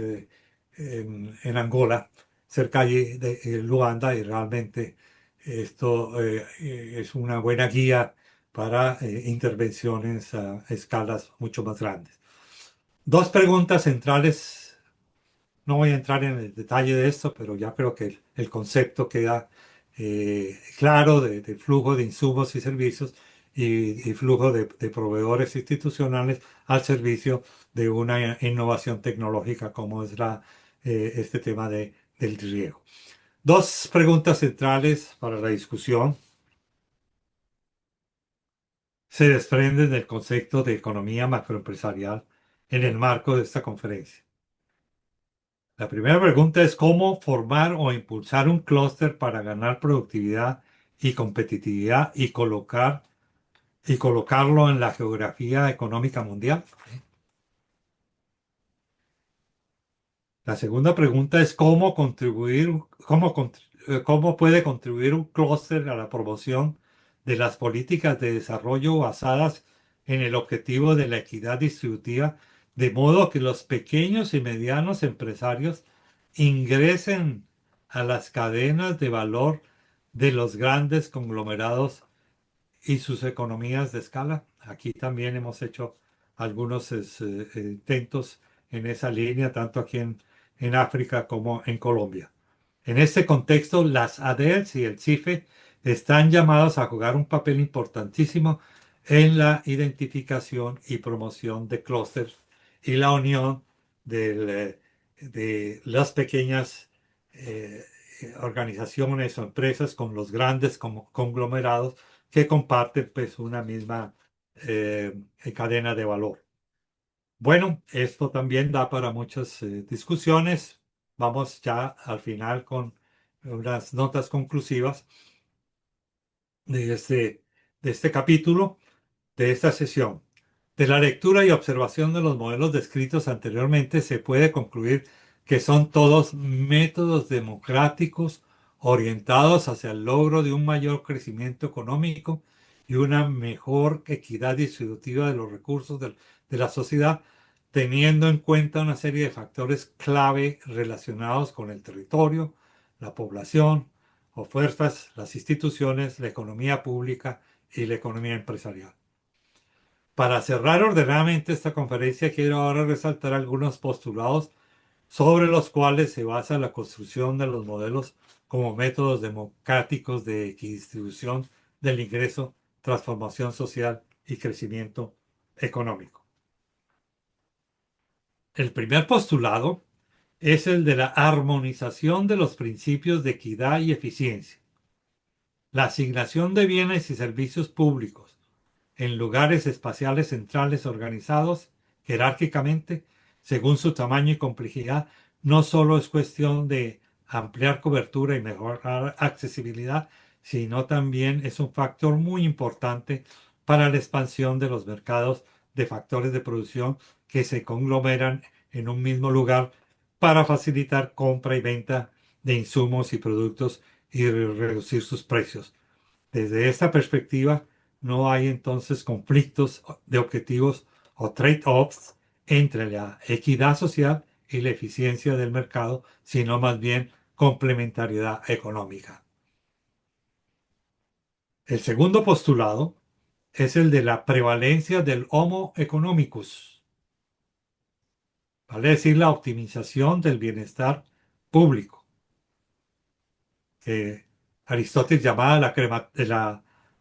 en Angola, cerca de Luanda, y realmente esto es una buena guía para intervenciones a escalas mucho más grandes. Dos preguntas centrales. No voy a entrar en el detalle de esto, pero ya creo que el concepto queda claro de flujo de insumos y servicios y flujo de proveedores institucionales al servicio de una innovación tecnológica como es este tema del riego. Dos preguntas centrales para la discusión se desprenden del concepto de economía macroempresarial en el marco de esta conferencia. La primera pregunta es cómo formar o impulsar un clúster para ganar productividad y competitividad y colocarlo en la geografía económica mundial. La segunda pregunta es cómo puede contribuir un clúster a la promoción de las políticas de desarrollo basadas en el objetivo de la equidad distributiva, de modo que los pequeños y medianos empresarios ingresen a las cadenas de valor de los grandes conglomerados y sus economías de escala. Aquí también hemos hecho algunos intentos en esa línea, tanto aquí en África como en Colombia. En este contexto, las ADELS y el CIFE están llamados a jugar un papel importantísimo en la identificación y promoción de clústeres y la unión de las pequeñas eh, organizaciones o empresas con los grandes conglomerados que comparten pues una misma cadena de valor. Bueno, esto también da para muchas discusiones. Vamos ya al final con unas notas conclusivas de este capítulo, de esta sesión. De la lectura y observación de los modelos descritos anteriormente se puede concluir que son todos métodos democráticos orientados hacia el logro de un mayor crecimiento económico y una mejor equidad distributiva de los recursos de la sociedad, teniendo en cuenta una serie de factores clave relacionados con el territorio, la población, ofertas, las instituciones, la economía pública y la economía empresarial. Para cerrar ordenadamente esta conferencia, quiero ahora resaltar algunos postulados sobre los cuales se basa la construcción de los modelos como métodos democráticos de equidistribución del ingreso, transformación social y crecimiento económico. El primer postulado es el de la armonización de los principios de equidad y eficiencia. La asignación de bienes y servicios públicos en lugares espaciales centrales organizados jerárquicamente según su tamaño y complejidad no solo es cuestión de ampliar cobertura y mejorar accesibilidad, sino también es un factor muy importante para la expansión de los mercados de factores de producción que se conglomeran en un mismo lugar para facilitar compra y venta de insumos y productos y reducir sus precios. Desde esta perspectiva, no hay entonces conflictos de objetivos o trade-offs entre la equidad social y la eficiencia del mercado, sino más bien complementariedad económica. El segundo postulado es el de la prevalencia del Homo economicus, vale decir, la optimización del bienestar público, que Aristóteles llamaba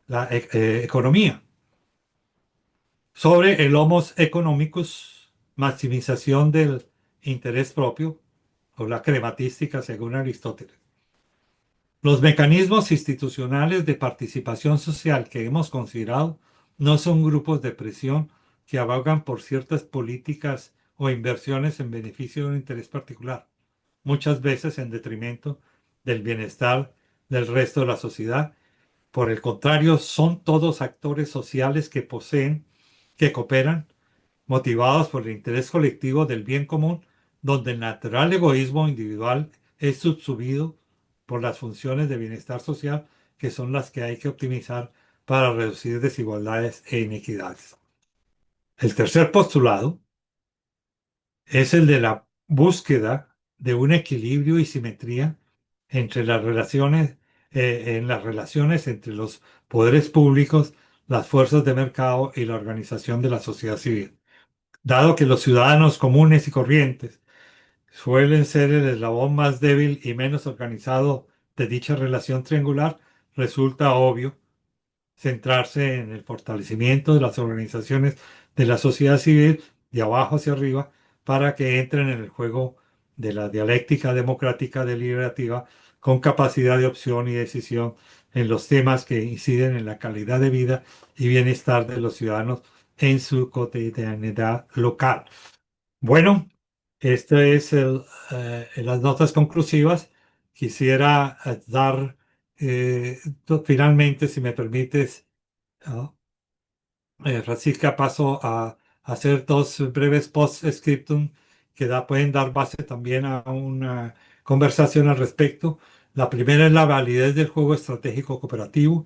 la economía, sobre el homos economicus, maximización del interés propio, o la crematística según Aristóteles. Los mecanismos institucionales de participación social que hemos considerado no son grupos de presión que abogan por ciertas políticas o inversiones en beneficio de un interés particular, muchas veces en detrimento del bienestar del resto de la sociedad. Por el contrario, son todos actores sociales que cooperan motivados por el interés colectivo del bien común, donde el natural egoísmo individual es subsumido por las funciones de bienestar social, que son las que hay que optimizar para reducir desigualdades e inequidades. El tercer postulado es el de la búsqueda de un equilibrio y simetría entre las relaciones, en las relaciones entre los poderes públicos, las fuerzas de mercado y la organización de la sociedad civil. Dado que los ciudadanos comunes y corrientes suelen ser el eslabón más débil y menos organizado de dicha relación triangular, resulta obvio centrarse en el fortalecimiento de las organizaciones de la sociedad civil de abajo hacia arriba para que entren en el juego de la dialéctica democrática deliberativa con capacidad de opción y decisión en los temas que inciden en la calidad de vida y bienestar de los ciudadanos en su cotidianidad local. Bueno, este es las notas conclusivas. Quisiera dar finalmente, si me permites, ¿no? Francisca, paso a hacer dos breves post-scriptum que pueden dar base también a una conversación al respecto. La primera es la validez del juego estratégico cooperativo.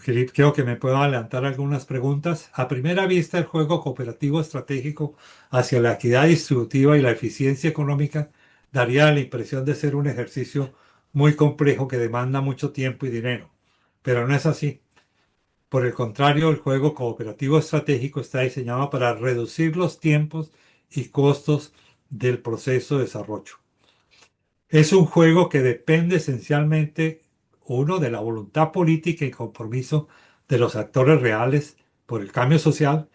Creo que me puedo adelantar algunas preguntas. A primera vista, el juego cooperativo estratégico hacia la equidad distributiva y la eficiencia económica daría la impresión de ser un ejercicio muy complejo que demanda mucho tiempo y dinero. Pero no es así. Por el contrario, el juego cooperativo estratégico está diseñado para reducir los tiempos y costos del proceso de desarrollo. Es un juego que depende esencialmente, uno, de la voluntad política y compromiso de los actores reales por el cambio social,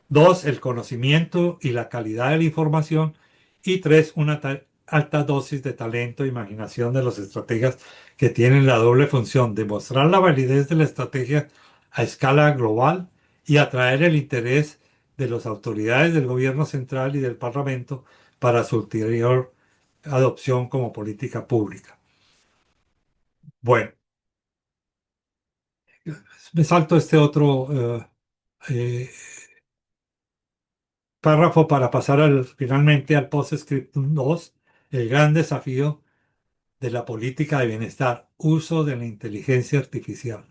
dos, el conocimiento y la calidad de la información, y tres, una alta dosis de talento e imaginación de los estrategas que tienen la doble función de mostrar la validez de la estrategia a escala global y atraer el interés de las autoridades del gobierno central y del Parlamento para su ulterior adopción como política pública. Bueno, me salto este otro eh, párrafo para pasar finalmente al postscriptum 2, el gran desafío de la política de bienestar, uso de la inteligencia artificial.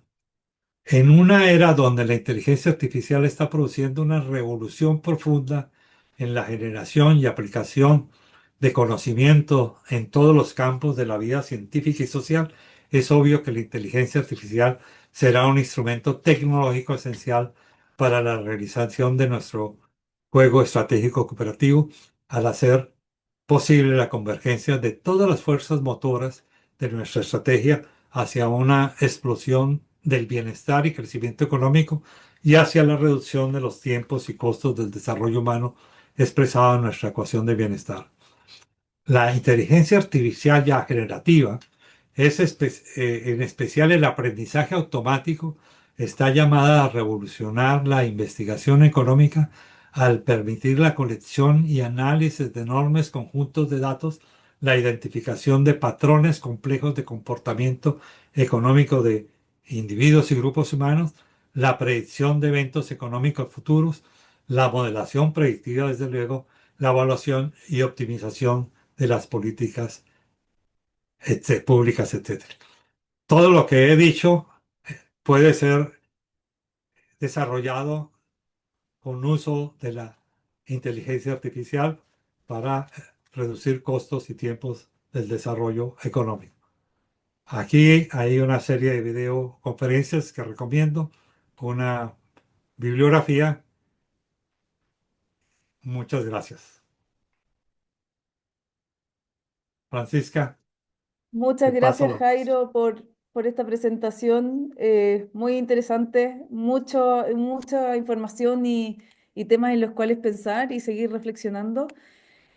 En una era donde la inteligencia artificial está produciendo una revolución profunda en la generación y aplicación de conocimiento en todos los campos de la vida científica y social, es obvio que la inteligencia artificial será un instrumento tecnológico esencial para la realización de nuestro juego estratégico cooperativo, al hacer posible la convergencia de todas las fuerzas motoras de nuestra estrategia hacia una explosión del bienestar y crecimiento económico y hacia la reducción de los tiempos y costos del desarrollo humano expresado en nuestra ecuación de bienestar. La inteligencia artificial ya generativa En especial el aprendizaje automático está llamada a revolucionar la investigación económica al permitir la colección y análisis de enormes conjuntos de datos, la identificación de patrones complejos de comportamiento económico de individuos y grupos humanos, la predicción de eventos económicos futuros, la modelación predictiva, desde luego, la evaluación y optimización de las políticas públicas, etcétera. Todo lo que he dicho puede ser desarrollado con uso de la inteligencia artificial para reducir costos y tiempos del desarrollo económico. Aquí hay una serie de videoconferencias que recomiendo, una bibliografía. Muchas gracias. Francisca, te Muchas paso gracias, la voz. Jairo, por esta presentación muy interesante, mucha información y temas en los cuales pensar y seguir reflexionando.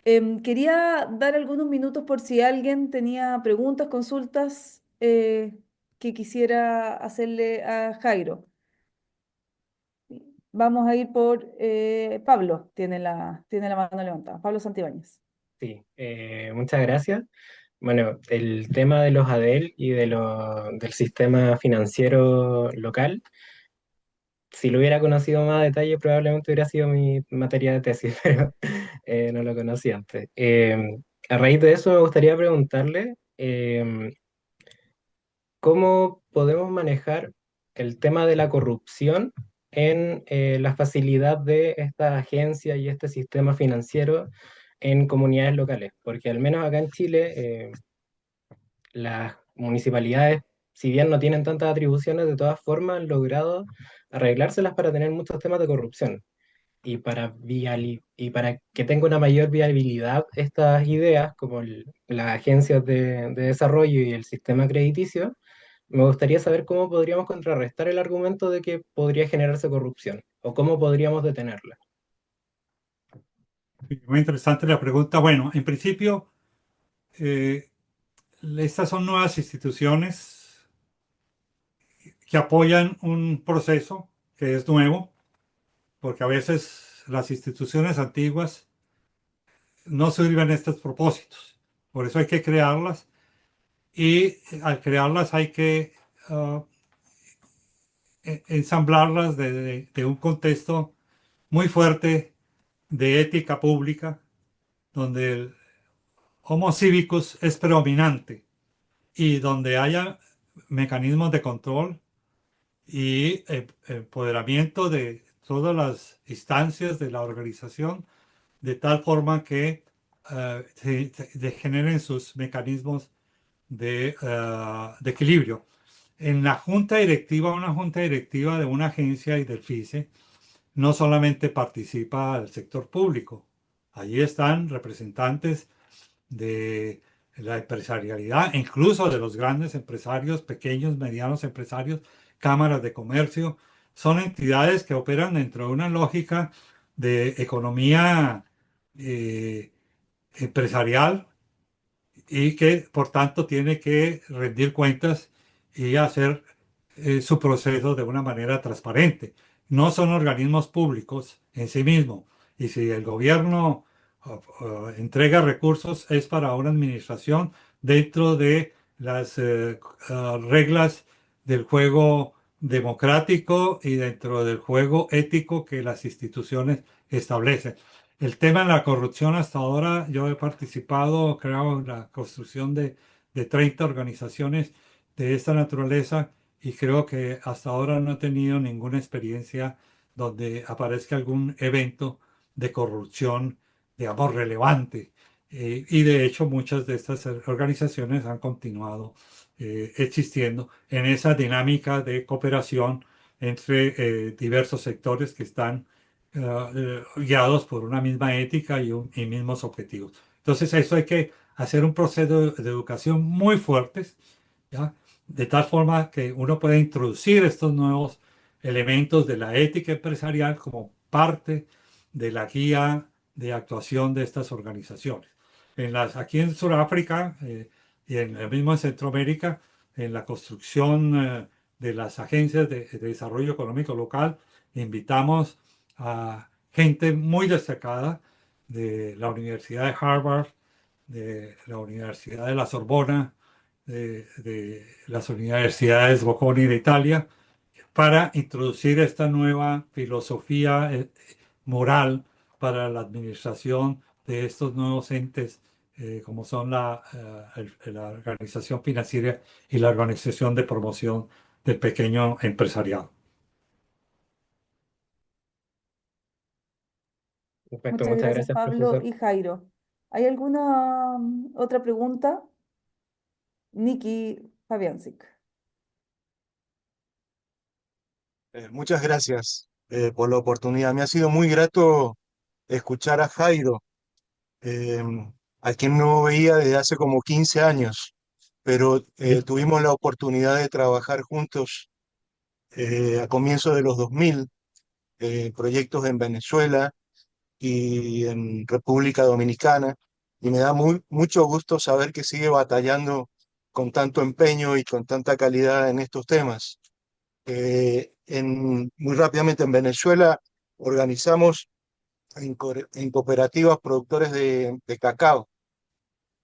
Quería dar algunos minutos por si alguien tenía preguntas, consultas que quisiera hacerle a Jairo. Vamos a ir por Pablo, tiene la mano levantada. Pablo Santibáñez. Sí, muchas gracias. Bueno, el tema de los ADEL y del sistema financiero local, si lo hubiera conocido más a detalle, probablemente hubiera sido mi materia de tesis, pero no lo conocí antes. A raíz de eso, me gustaría preguntarle cómo podemos manejar el tema de la corrupción en la facilidad de esta agencia y este sistema financiero en comunidades locales, porque al menos acá en Chile, las municipalidades, si bien no tienen tantas atribuciones, de todas formas han logrado arreglárselas para tener muchos temas de corrupción. Y para que tenga una mayor viabilidad estas ideas, como las agencias de desarrollo y el sistema crediticio, me gustaría saber cómo podríamos contrarrestar el argumento de que podría generarse corrupción o cómo podríamos detenerla. Muy interesante la pregunta. Bueno, en principio, eh, estas son nuevas instituciones que apoyan un proceso que es nuevo, porque a veces las instituciones antiguas no sirven estos propósitos. Por eso hay que crearlas y al crearlas hay que uh, ensamblarlas de un contexto muy fuerte de ética pública, donde el Homo civicus es predominante y donde haya mecanismos de control y empoderamiento de todas las instancias de la organización, de tal forma que se generen sus mecanismos de equilibrio. En la junta directiva, una junta directiva de una agencia y del FICE, no solamente participa el sector público, allí están representantes de la empresarialidad, incluso de los grandes empresarios, pequeños, medianos empresarios, cámaras de comercio, son entidades que operan dentro de una lógica de economía eh, empresarial y que por tanto tiene que rendir cuentas y hacer su proceso de una manera transparente. No son organismos públicos en sí mismos. Y si el gobierno entrega recursos es para una administración dentro de las reglas del juego democrático y dentro del juego ético que las instituciones establecen. El tema de la corrupción hasta ahora, yo he participado, creo, en la construcción de 30 organizaciones de esta naturaleza y creo que hasta ahora no he tenido ninguna experiencia donde aparezca algún evento de corrupción, digamos, relevante. Y de hecho muchas de estas organizaciones han continuado existiendo en esa dinámica de cooperación entre diversos sectores que están guiados por una misma ética y mismos objetivos. Entonces, eso hay que hacer un proceso de educación muy fuerte, ¿ya? De tal forma que uno pueda introducir estos nuevos elementos de la ética empresarial como parte de la guía de actuación de estas organizaciones. Aquí en Sudáfrica y en el mismo Centroamérica, en la construcción de las agencias de desarrollo económico local, invitamos a gente muy destacada de la Universidad de Harvard, de la Universidad de la Sorbona, de las universidades Bocconi de Italia, para introducir esta nueva filosofía moral para la administración de estos nuevos entes, como son la organización financiera y la organización de promoción del pequeño empresariado. Perfecto, Muchas muchas gracias, gracias, Pablo profesor. y Jairo. ¿Hay alguna otra pregunta? Nikki Fabiancic. Muchas gracias por la oportunidad. Me ha sido muy grato escuchar a Jairo, eh, a quien no veía desde hace como 15 años, pero Sí. tuvimos la oportunidad de trabajar juntos a comienzos de los 2000, proyectos en Venezuela y en República Dominicana, y me da mucho gusto saber que sigue batallando con tanto empeño y con tanta calidad en estos temas. Muy rápidamente en Venezuela organizamos en cooperativas productores de cacao,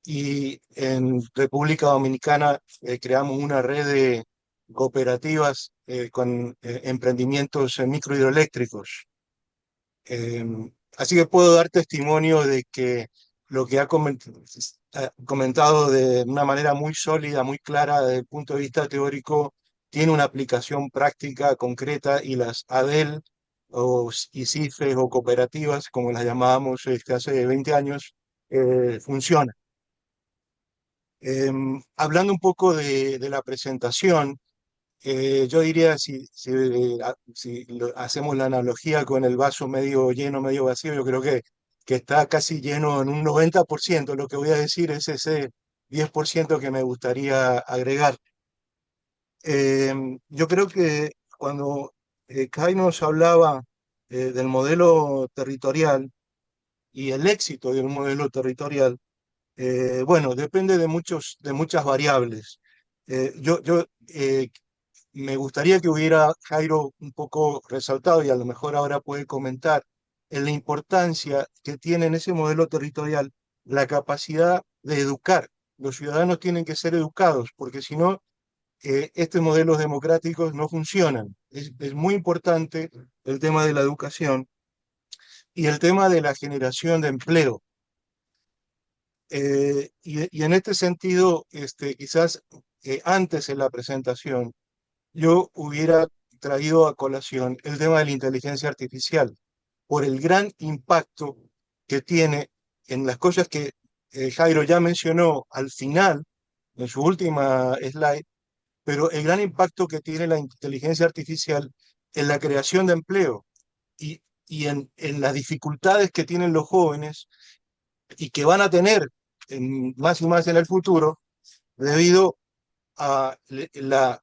y en República Dominicana creamos una red de cooperativas con emprendimientos microhidroeléctricos. Así que puedo dar testimonio de que lo que ha comentado de una manera muy sólida, muy clara desde el punto de vista teórico, tiene una aplicación práctica concreta, y las ADEL y CIFES o cooperativas, como las llamábamos hace 20 años, funcionan. Hablando un poco de la presentación, yo diría, si hacemos la analogía con el vaso medio lleno, medio vacío, yo creo que está casi lleno en un 90%. Lo que voy a decir es ese 10% que me gustaría agregar. Yo creo que cuando Kai nos hablaba del modelo territorial y el éxito de un modelo territorial, bueno, depende de muchas variables. Yo me gustaría que hubiera Jairo un poco resaltado, y a lo mejor ahora puede comentar, en la importancia que tiene en ese modelo territorial la capacidad de educar. Los ciudadanos tienen que ser educados, porque si no, estos modelos democráticos no funcionan. Es muy importante el tema de la educación y el tema de la generación de empleo. Y en este sentido, quizás antes en la presentación, yo hubiera traído a colación el tema de la inteligencia artificial, por el gran impacto que tiene en las cosas que Jairo ya mencionó al final, en su última slide, pero el gran impacto que tiene la inteligencia artificial en la creación de empleo, y en las dificultades que tienen los jóvenes y que van a tener más y más en el futuro, debido a la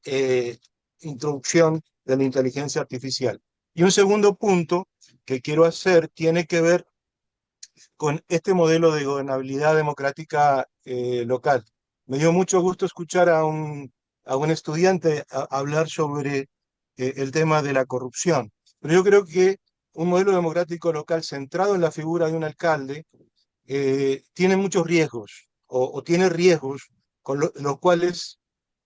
introducción de la inteligencia artificial. Y un segundo punto que quiero hacer tiene que ver con este modelo de gobernabilidad democrática local. Me dio mucho gusto escuchar a un estudiante hablar sobre el tema de la corrupción, pero yo creo que un modelo democrático local centrado en la figura de un alcalde tiene muchos riesgos, o tiene riesgos con los cuales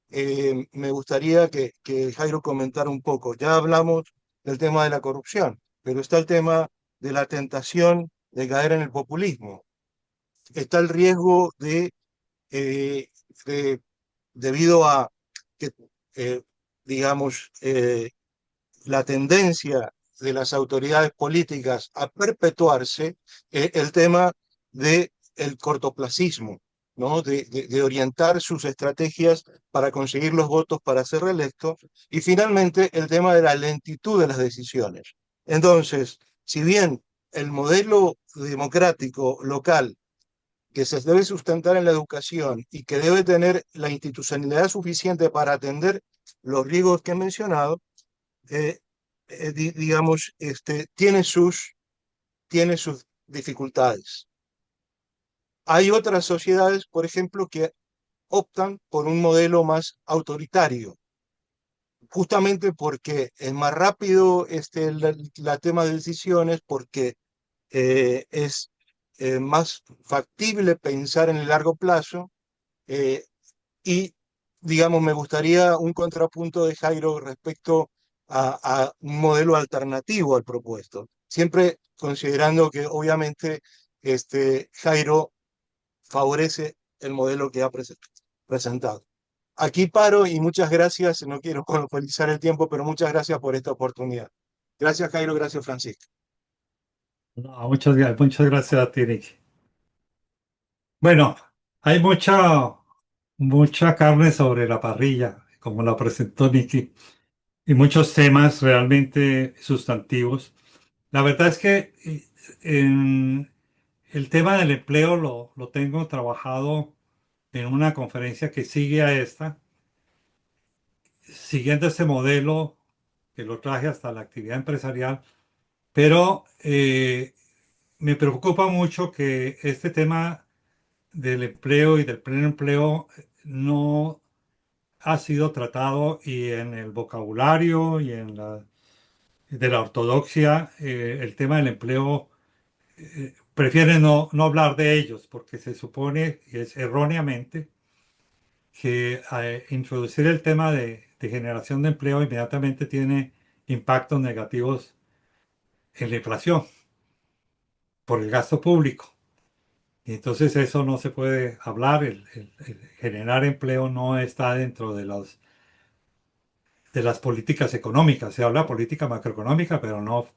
me gustaría que Jairo comentara un poco. Ya hablamos del tema de la corrupción, pero está el tema de la tentación de caer en el populismo. Está el riesgo eh, de debido a que, eh, digamos, la tendencia de las autoridades políticas a perpetuarse, el tema del cortoplacismo, ¿no? De orientar sus estrategias para conseguir los votos para ser reelecto, y finalmente el tema de la lentitud de las decisiones. Entonces, si bien el modelo democrático local, que se debe sustentar en la educación y que debe tener la institucionalidad suficiente para atender los riesgos que he mencionado, eh, digamos, tiene sus dificultades. Hay otras sociedades, por ejemplo, que optan por un modelo más autoritario, justamente porque es más rápido la toma de decisiones, porque es más factible pensar en el largo plazo. eh, y, digamos, me gustaría un contrapunto de Jairo respecto a un modelo alternativo al propuesto, siempre considerando que obviamente Jairo favorece el modelo que ha presentado. Aquí paro y muchas gracias, no quiero monopolizar el tiempo, pero muchas gracias por esta oportunidad. Gracias, Jairo, gracias, Francisco. No, muchas gracias a ti, Nicky. Bueno, hay mucha carne sobre la parrilla, como la presentó Nicky, y muchos temas realmente sustantivos. La verdad es que en el tema del empleo lo tengo trabajado en una conferencia que sigue a esta, siguiendo este modelo que lo traje hasta la actividad empresarial, pero me preocupa mucho que este tema del empleo y del pleno empleo no ha sido tratado y en el vocabulario y en de la ortodoxia, el tema del empleo prefiere no hablar de ellos porque se supone, y es erróneamente, que introducir el tema de generación de empleo inmediatamente tiene impactos negativos en la inflación por el gasto público. Y entonces eso no se puede hablar, el generar empleo no está dentro de las políticas económicas. Se habla de política macroeconómica, pero no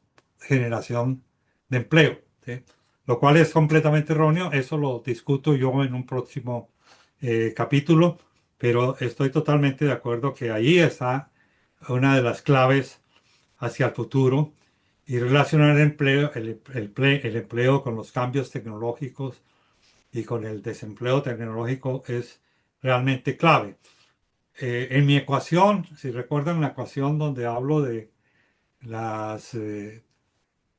generación de empleo, ¿sí? Lo cual es completamente erróneo. Eso lo discuto yo en un próximo capítulo, pero estoy totalmente de acuerdo que ahí está una de las claves hacia el futuro y relacionar el empleo con los cambios tecnológicos y con el desempleo tecnológico es realmente clave. En mi ecuación, si recuerdan la ecuación donde hablo de las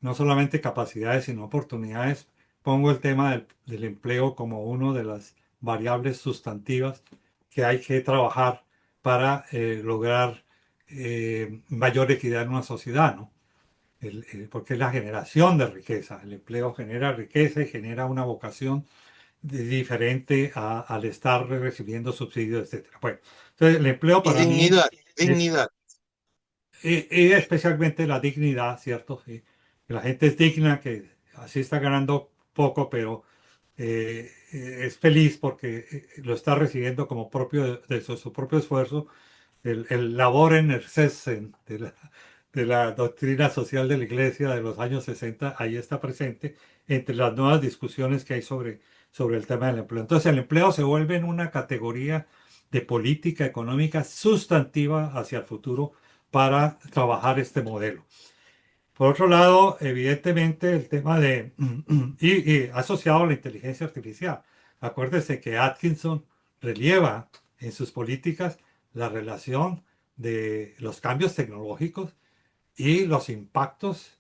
no solamente capacidades sino oportunidades, pongo el tema del empleo como una de las variables sustantivas que hay que trabajar para lograr mayor equidad en una sociedad, ¿no? Porque es la generación de riqueza. El empleo genera riqueza y genera una vocación diferente al estar recibiendo subsidios, etcétera. Bueno, entonces el empleo Y para mí dignidad, es dignidad. y especialmente la dignidad, ¿cierto? Sí, que la gente es digna, que así está ganando poco, pero es feliz porque lo está recibiendo como propio de su propio esfuerzo. El laborem exercens de la doctrina social de la Iglesia de los años 60 ahí está presente entre las nuevas discusiones que hay sobre el tema del empleo. Entonces el empleo se vuelve en una categoría de política económica sustantiva hacia el futuro para trabajar este modelo. Por otro lado, evidentemente el tema y asociado a la inteligencia artificial. Acuérdese que Atkinson relieva en sus políticas la relación de los cambios tecnológicos y los impactos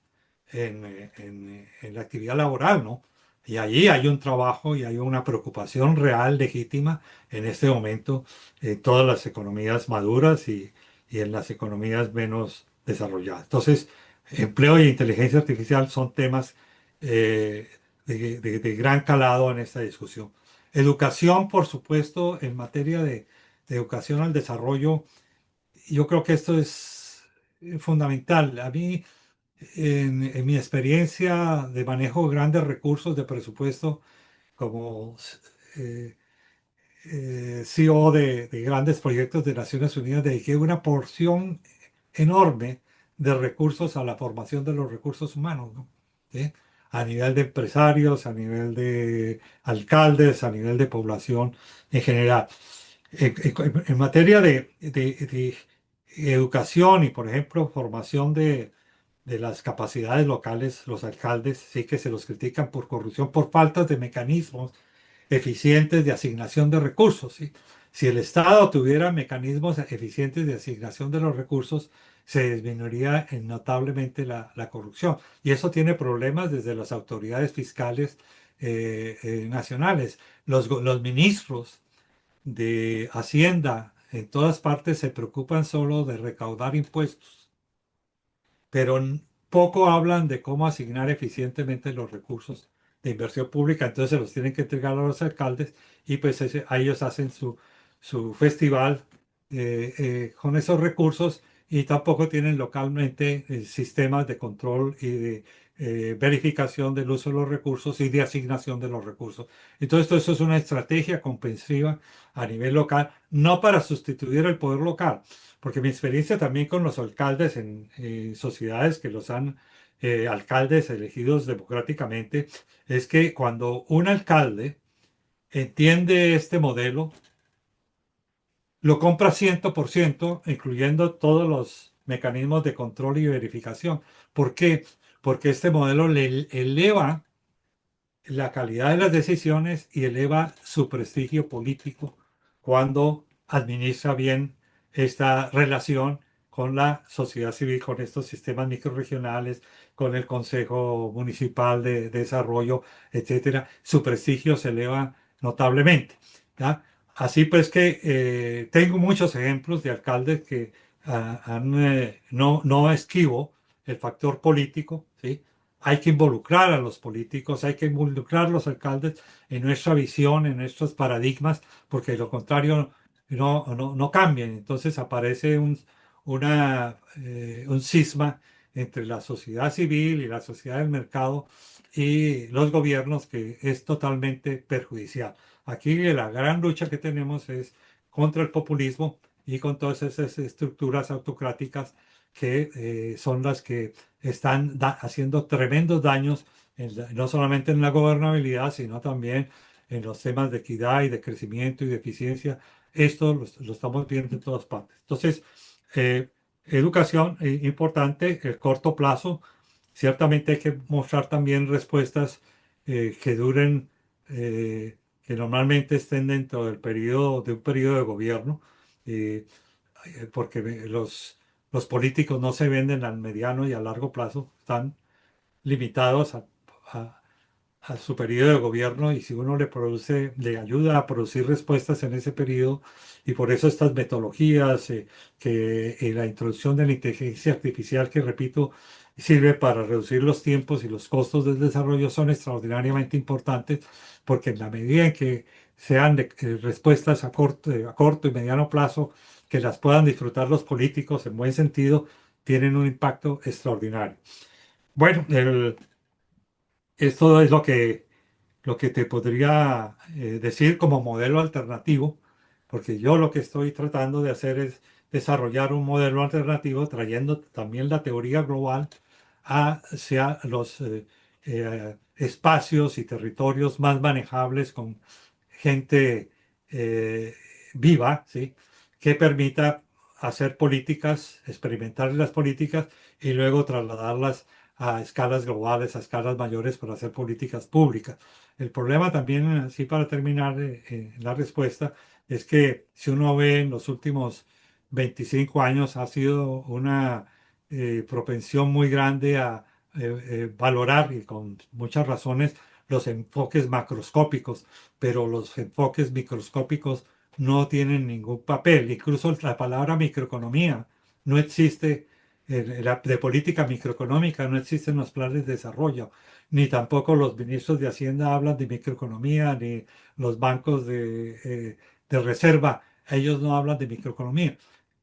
en la actividad laboral, ¿no? Y allí hay un trabajo y hay una preocupación real, legítima, en este momento en todas las economías maduras y en las economías menos desarrolladas. Entonces, empleo y inteligencia artificial son temas de gran calado en esta discusión. Educación, por supuesto, en materia de educación al desarrollo, yo creo que esto es fundamental. A mí, en mi experiencia de manejo de grandes recursos de presupuesto, como eh, CEO de grandes proyectos de Naciones Unidas, dediqué una porción enorme de recursos a la formación de los recursos humanos, ¿no? ¿Sí? A nivel de empresarios, a nivel de alcaldes, a nivel de población en general. En materia de educación y, por ejemplo, formación de las capacidades locales, los alcaldes sí que se los critican por corrupción, por falta de mecanismos eficientes de asignación de recursos, ¿sí? Si el Estado tuviera mecanismos eficientes de asignación de los recursos, se disminuiría notablemente la corrupción. Y eso tiene problemas desde las autoridades fiscales nacionales. Los ministros de Hacienda en todas partes se preocupan solo de recaudar impuestos, pero poco hablan de cómo asignar eficientemente los recursos de inversión pública, entonces se los tienen que entregar a los alcaldes y pues a ellos hacen su festival con esos recursos y tampoco tienen localmente sistemas de control y de verificación del uso de los recursos y de asignación de los recursos. Entonces, todo eso es una estrategia comprensiva a nivel local, no para sustituir el poder local, porque mi experiencia también con los alcaldes en sociedades que los han, alcaldes elegidos democráticamente, es que cuando un alcalde entiende este modelo, lo compra 100%, incluyendo todos los mecanismos de control y verificación. ¿Por qué? Porque este modelo le eleva la calidad de las decisiones y eleva su prestigio político cuando administra bien esta relación con la sociedad civil, con estos sistemas microrregionales, con el Consejo Municipal de Desarrollo, etcétera. Su prestigio se eleva notablemente. ¿Ya? Así pues que tengo muchos ejemplos de alcaldes que no esquivo el factor político, ¿sí? Hay que involucrar a los políticos, hay que involucrar a los alcaldes en nuestra visión, en nuestros paradigmas, porque de lo contrario no cambian. Entonces aparece un cisma entre la sociedad civil y la sociedad del mercado y los gobiernos que es totalmente perjudicial. Aquí la gran lucha que tenemos es contra el populismo y con todas esas estructuras autocráticas que son las que están haciendo tremendos daños no solamente en la gobernabilidad, sino también en los temas de equidad y de crecimiento y de eficiencia. Esto lo estamos viendo en todas partes. Entonces, eh, educación importante, el corto plazo. Ciertamente hay que mostrar también respuestas que duren, que normalmente estén dentro del periodo, de un periodo de gobierno. eh, Porque los políticos no se venden al mediano y a largo plazo, están limitados a- a su periodo de gobierno y si uno le ayuda a producir respuestas en ese periodo y por eso estas metodologías, la introducción de la inteligencia artificial, que repito, sirve para reducir los tiempos y los costos del desarrollo son extraordinariamente importantes porque en la medida en que sean respuestas a corto y mediano plazo, que las puedan disfrutar los políticos en buen sentido, tienen un impacto extraordinario. Bueno, esto es lo que te podría decir como modelo alternativo, porque yo lo que estoy tratando de hacer es desarrollar un modelo alternativo trayendo también la teoría global hacia los espacios y territorios más manejables con gente eh, viva, ¿sí? Que permita hacer políticas, experimentar las políticas y luego trasladarlas a escalas globales, a escalas mayores para hacer políticas públicas. El problema también, así para terminar la respuesta, es que si uno ve en los últimos 25 años ha sido una propensión muy grande a valorar, y con muchas razones, los enfoques macroscópicos, pero los enfoques microscópicos no tienen ningún papel. Incluso la palabra microeconomía no existe de política microeconómica no existen los planes de desarrollo, ni tampoco los ministros de Hacienda hablan de microeconomía, ni los bancos de reserva, ellos no hablan de microeconomía,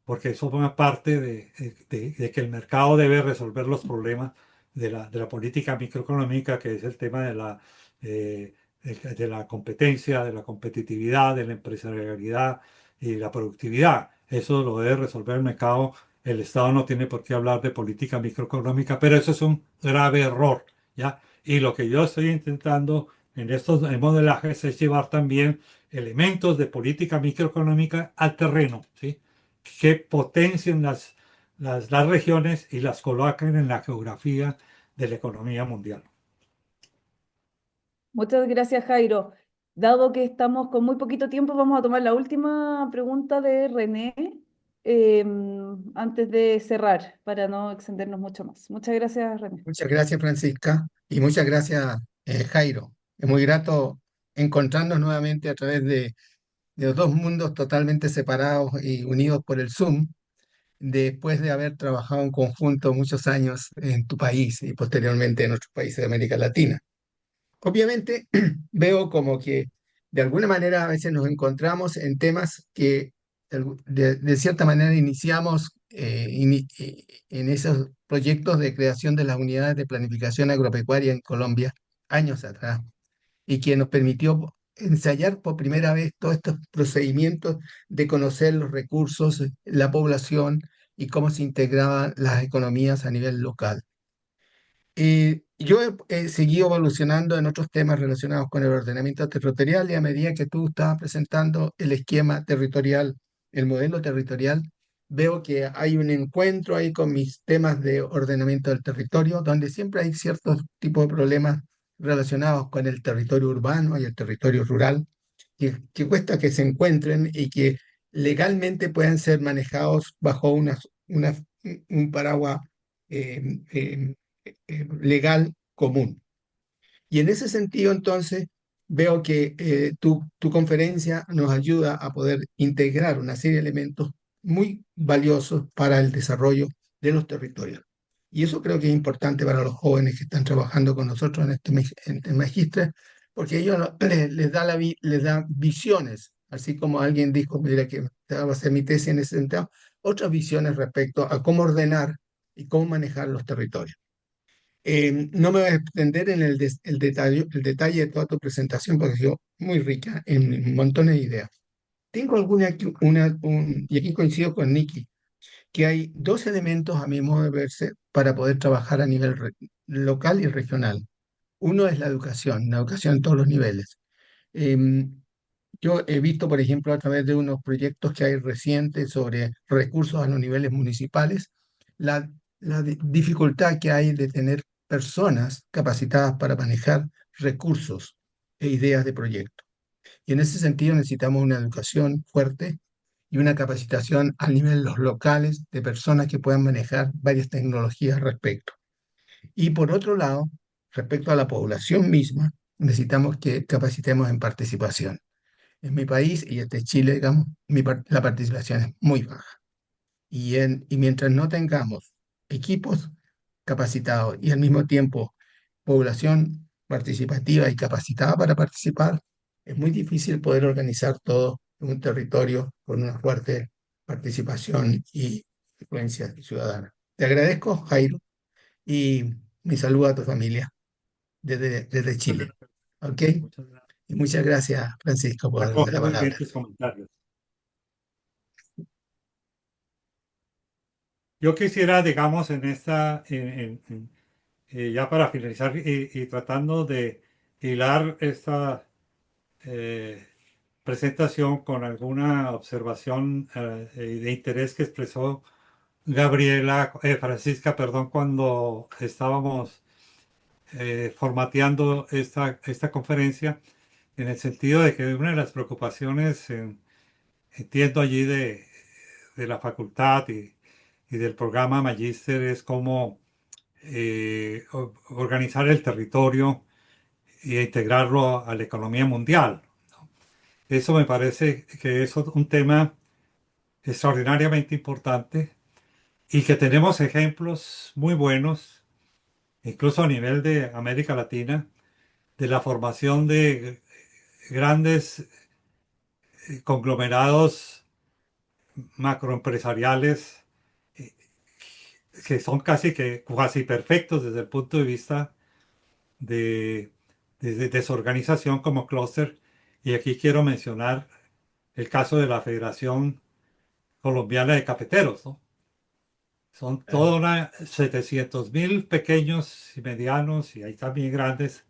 porque eso forma parte de que el mercado debe resolver los problemas de la política microeconómica, que es el tema eh, de la competencia, de la competitividad, de la empresarialidad y la productividad. Eso lo debe resolver el mercado. El Estado no tiene por qué hablar de política microeconómica, pero eso es un grave error, ¿ya? Y lo que yo estoy intentando en estos modelajes es llevar también elementos de política microeconómica al terreno, ¿sí? Que potencien las regiones y las coloquen en la geografía de la economía mundial. Muchas gracias, Jairo. Dado que estamos con muy poquito tiempo, vamos a tomar la última pregunta de René antes de cerrar, para no extendernos mucho más. Muchas gracias, René. Muchas gracias, Francisca, y muchas gracias, Jairo. Es muy grato encontrarnos nuevamente a través de dos mundos totalmente separados y unidos por el Zoom, después de haber trabajado en conjunto muchos años en tu país y posteriormente en otros países de América Latina. Obviamente veo como que de alguna manera a veces nos encontramos en temas que de cierta manera iniciamos en esos proyectos de creación de las unidades de planificación agropecuaria en Colombia años atrás y que nos permitió ensayar por primera vez todos estos procedimientos de conocer los recursos, la población y cómo se integraban las economías a nivel local. Yo he seguido evolucionando en otros temas relacionados con el ordenamiento territorial y a medida que tú estabas presentando el esquema territorial, el modelo territorial, veo que hay un encuentro ahí con mis temas de ordenamiento del territorio, donde siempre hay ciertos tipos de problemas relacionados con el territorio urbano y el territorio rural, que cuesta que se encuentren y que legalmente puedan ser manejados bajo un paraguas eh, eh, legal común. Y en ese sentido, entonces, veo que tu conferencia nos ayuda a poder integrar una serie de elementos muy valiosos para el desarrollo de los territorios. Y eso creo que es importante para los jóvenes que están trabajando con nosotros en este magíster, porque ellos les da les da visiones, así como alguien dijo, mira, que va a hacer mi tesis en ese sentido, otras visiones respecto a cómo ordenar y cómo manejar los territorios. No me voy a extender en el detalle de toda tu presentación porque ha sido muy rica en montones de ideas. Tengo alguna, y aquí coincido con Nicky, que hay dos elementos a mi modo de verse para poder trabajar a nivel local y regional. Uno es la educación en todos los niveles. Em, yo he visto, por ejemplo, a través de unos proyectos que hay recientes sobre recursos a los niveles municipales, la, dificultad que hay de tener personas capacitadas para manejar recursos e ideas de proyecto. Y en ese sentido necesitamos una educación fuerte y una capacitación a nivel los locales de personas que puedan manejar varias tecnologías al respecto. Y por otro lado, respecto a la población misma, necesitamos que capacitemos en participación. En mi país, y este es Chile, digamos, la participación es muy baja. Y mientras no tengamos equipos capacitados y al mismo tiempo población participativa y capacitada para participar, es muy difícil poder organizar todo en un territorio con una fuerte participación y influencia ciudadana. Te agradezco, Jairo, y mi saludo a tu familia desde Chile. ¿Ok? Muchas gracias. Y muchas gracias, Francisco, por darme Acoge la muy bien palabra. tus comentarios. Yo quisiera, digamos, en esta, ya para finalizar y tratando de hilar esta eh, presentación con alguna observación de interés que expresó Francisca, perdón, cuando estábamos formateando esta conferencia, en el sentido de que una de las preocupaciones, entiendo allí de la facultad y del programa Magíster es cómo organizar el territorio e integrarlo a la economía mundial. Eso me parece que es un tema extraordinariamente importante y que tenemos ejemplos muy buenos, incluso a nivel de América Latina, de la formación de grandes conglomerados macroempresariales eh, que son casi que cuasi perfectos desde el punto de vista de, de su organización como clúster. Y aquí quiero mencionar el caso de la Federación Colombiana de Cafeteros, ¿no? Son Claro. toda una 700.000 pequeños y medianos, y hay también grandes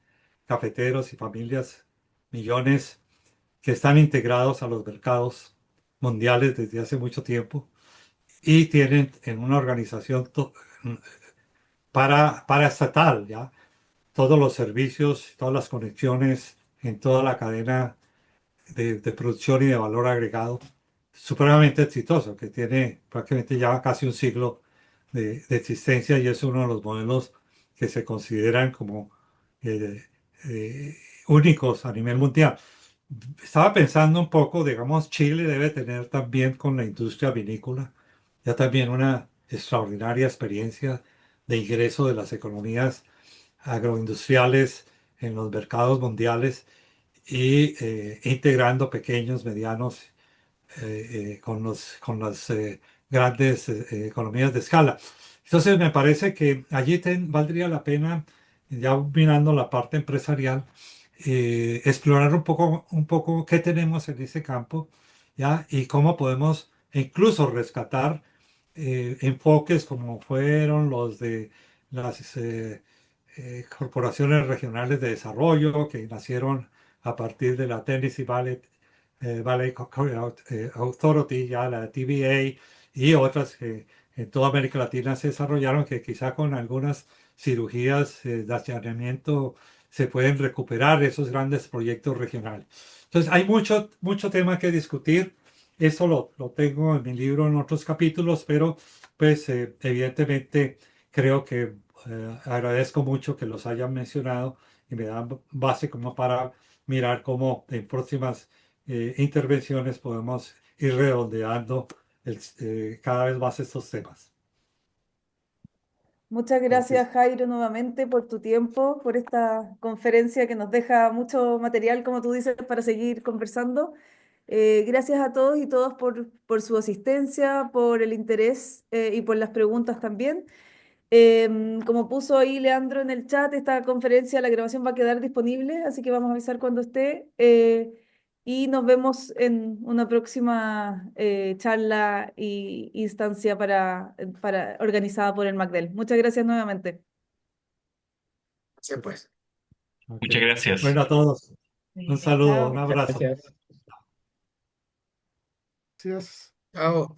cafeteros y familias, millones, que están integrados a los mercados mundiales desde hace mucho tiempo y tienen en una organización paraestatal, ¿ya? Todos los servicios, todas las conexiones en toda la cadena de producción y de valor agregado, supremamente exitoso, que tiene prácticamente ya casi un siglo de existencia y es uno de los modelos que se consideran como eh, eh, únicos a nivel mundial. estaba pensando un poco, digamos, Chile debe tener también con la industria vinícola, ya también una extraordinaria experiencia de ingreso de las economías agroindustriales en los mercados mundiales y integrando pequeños, medianos con las grandes economías de escala. Entonces me parece que allí valdría la pena, ya mirando la parte empresarial, explorar un poco qué tenemos en ese campo, ¿ya? Y cómo podemos incluso rescatar enfoques como fueron los de las corporaciones regionales de desarrollo que nacieron a partir de la Tennessee Valley Authority, ya la TVA y otras que en toda América Latina se desarrollaron, que quizá con algunas cirugías de allanamiento se pueden recuperar esos grandes proyectos regionales. Entonces, hay mucho tema que discutir. Eso lo tengo en mi libro en otros capítulos, pero pues evidentemente creo que agradezco mucho que los hayan mencionado y me dan base como para mirar cómo en próximas intervenciones podemos ir redondeando cada vez más estos temas. Muchas Entonces, gracias, Jairo, nuevamente por tu tiempo, por esta conferencia que nos deja mucho material, como tú dices, para seguir conversando. Gracias a todos y todas por su asistencia, por el interés y por las preguntas también. Como puso ahí Leandro en el chat, esta conferencia, la grabación va a quedar disponible, así que vamos a avisar cuando esté. Y nos vemos en una próxima charla y instancia organizada por el MACDEL. Muchas gracias nuevamente. Sí, pues. ok. Muchas gracias. Bueno, a todos, un saludo, un Chao. abrazo. Gracias. Chao.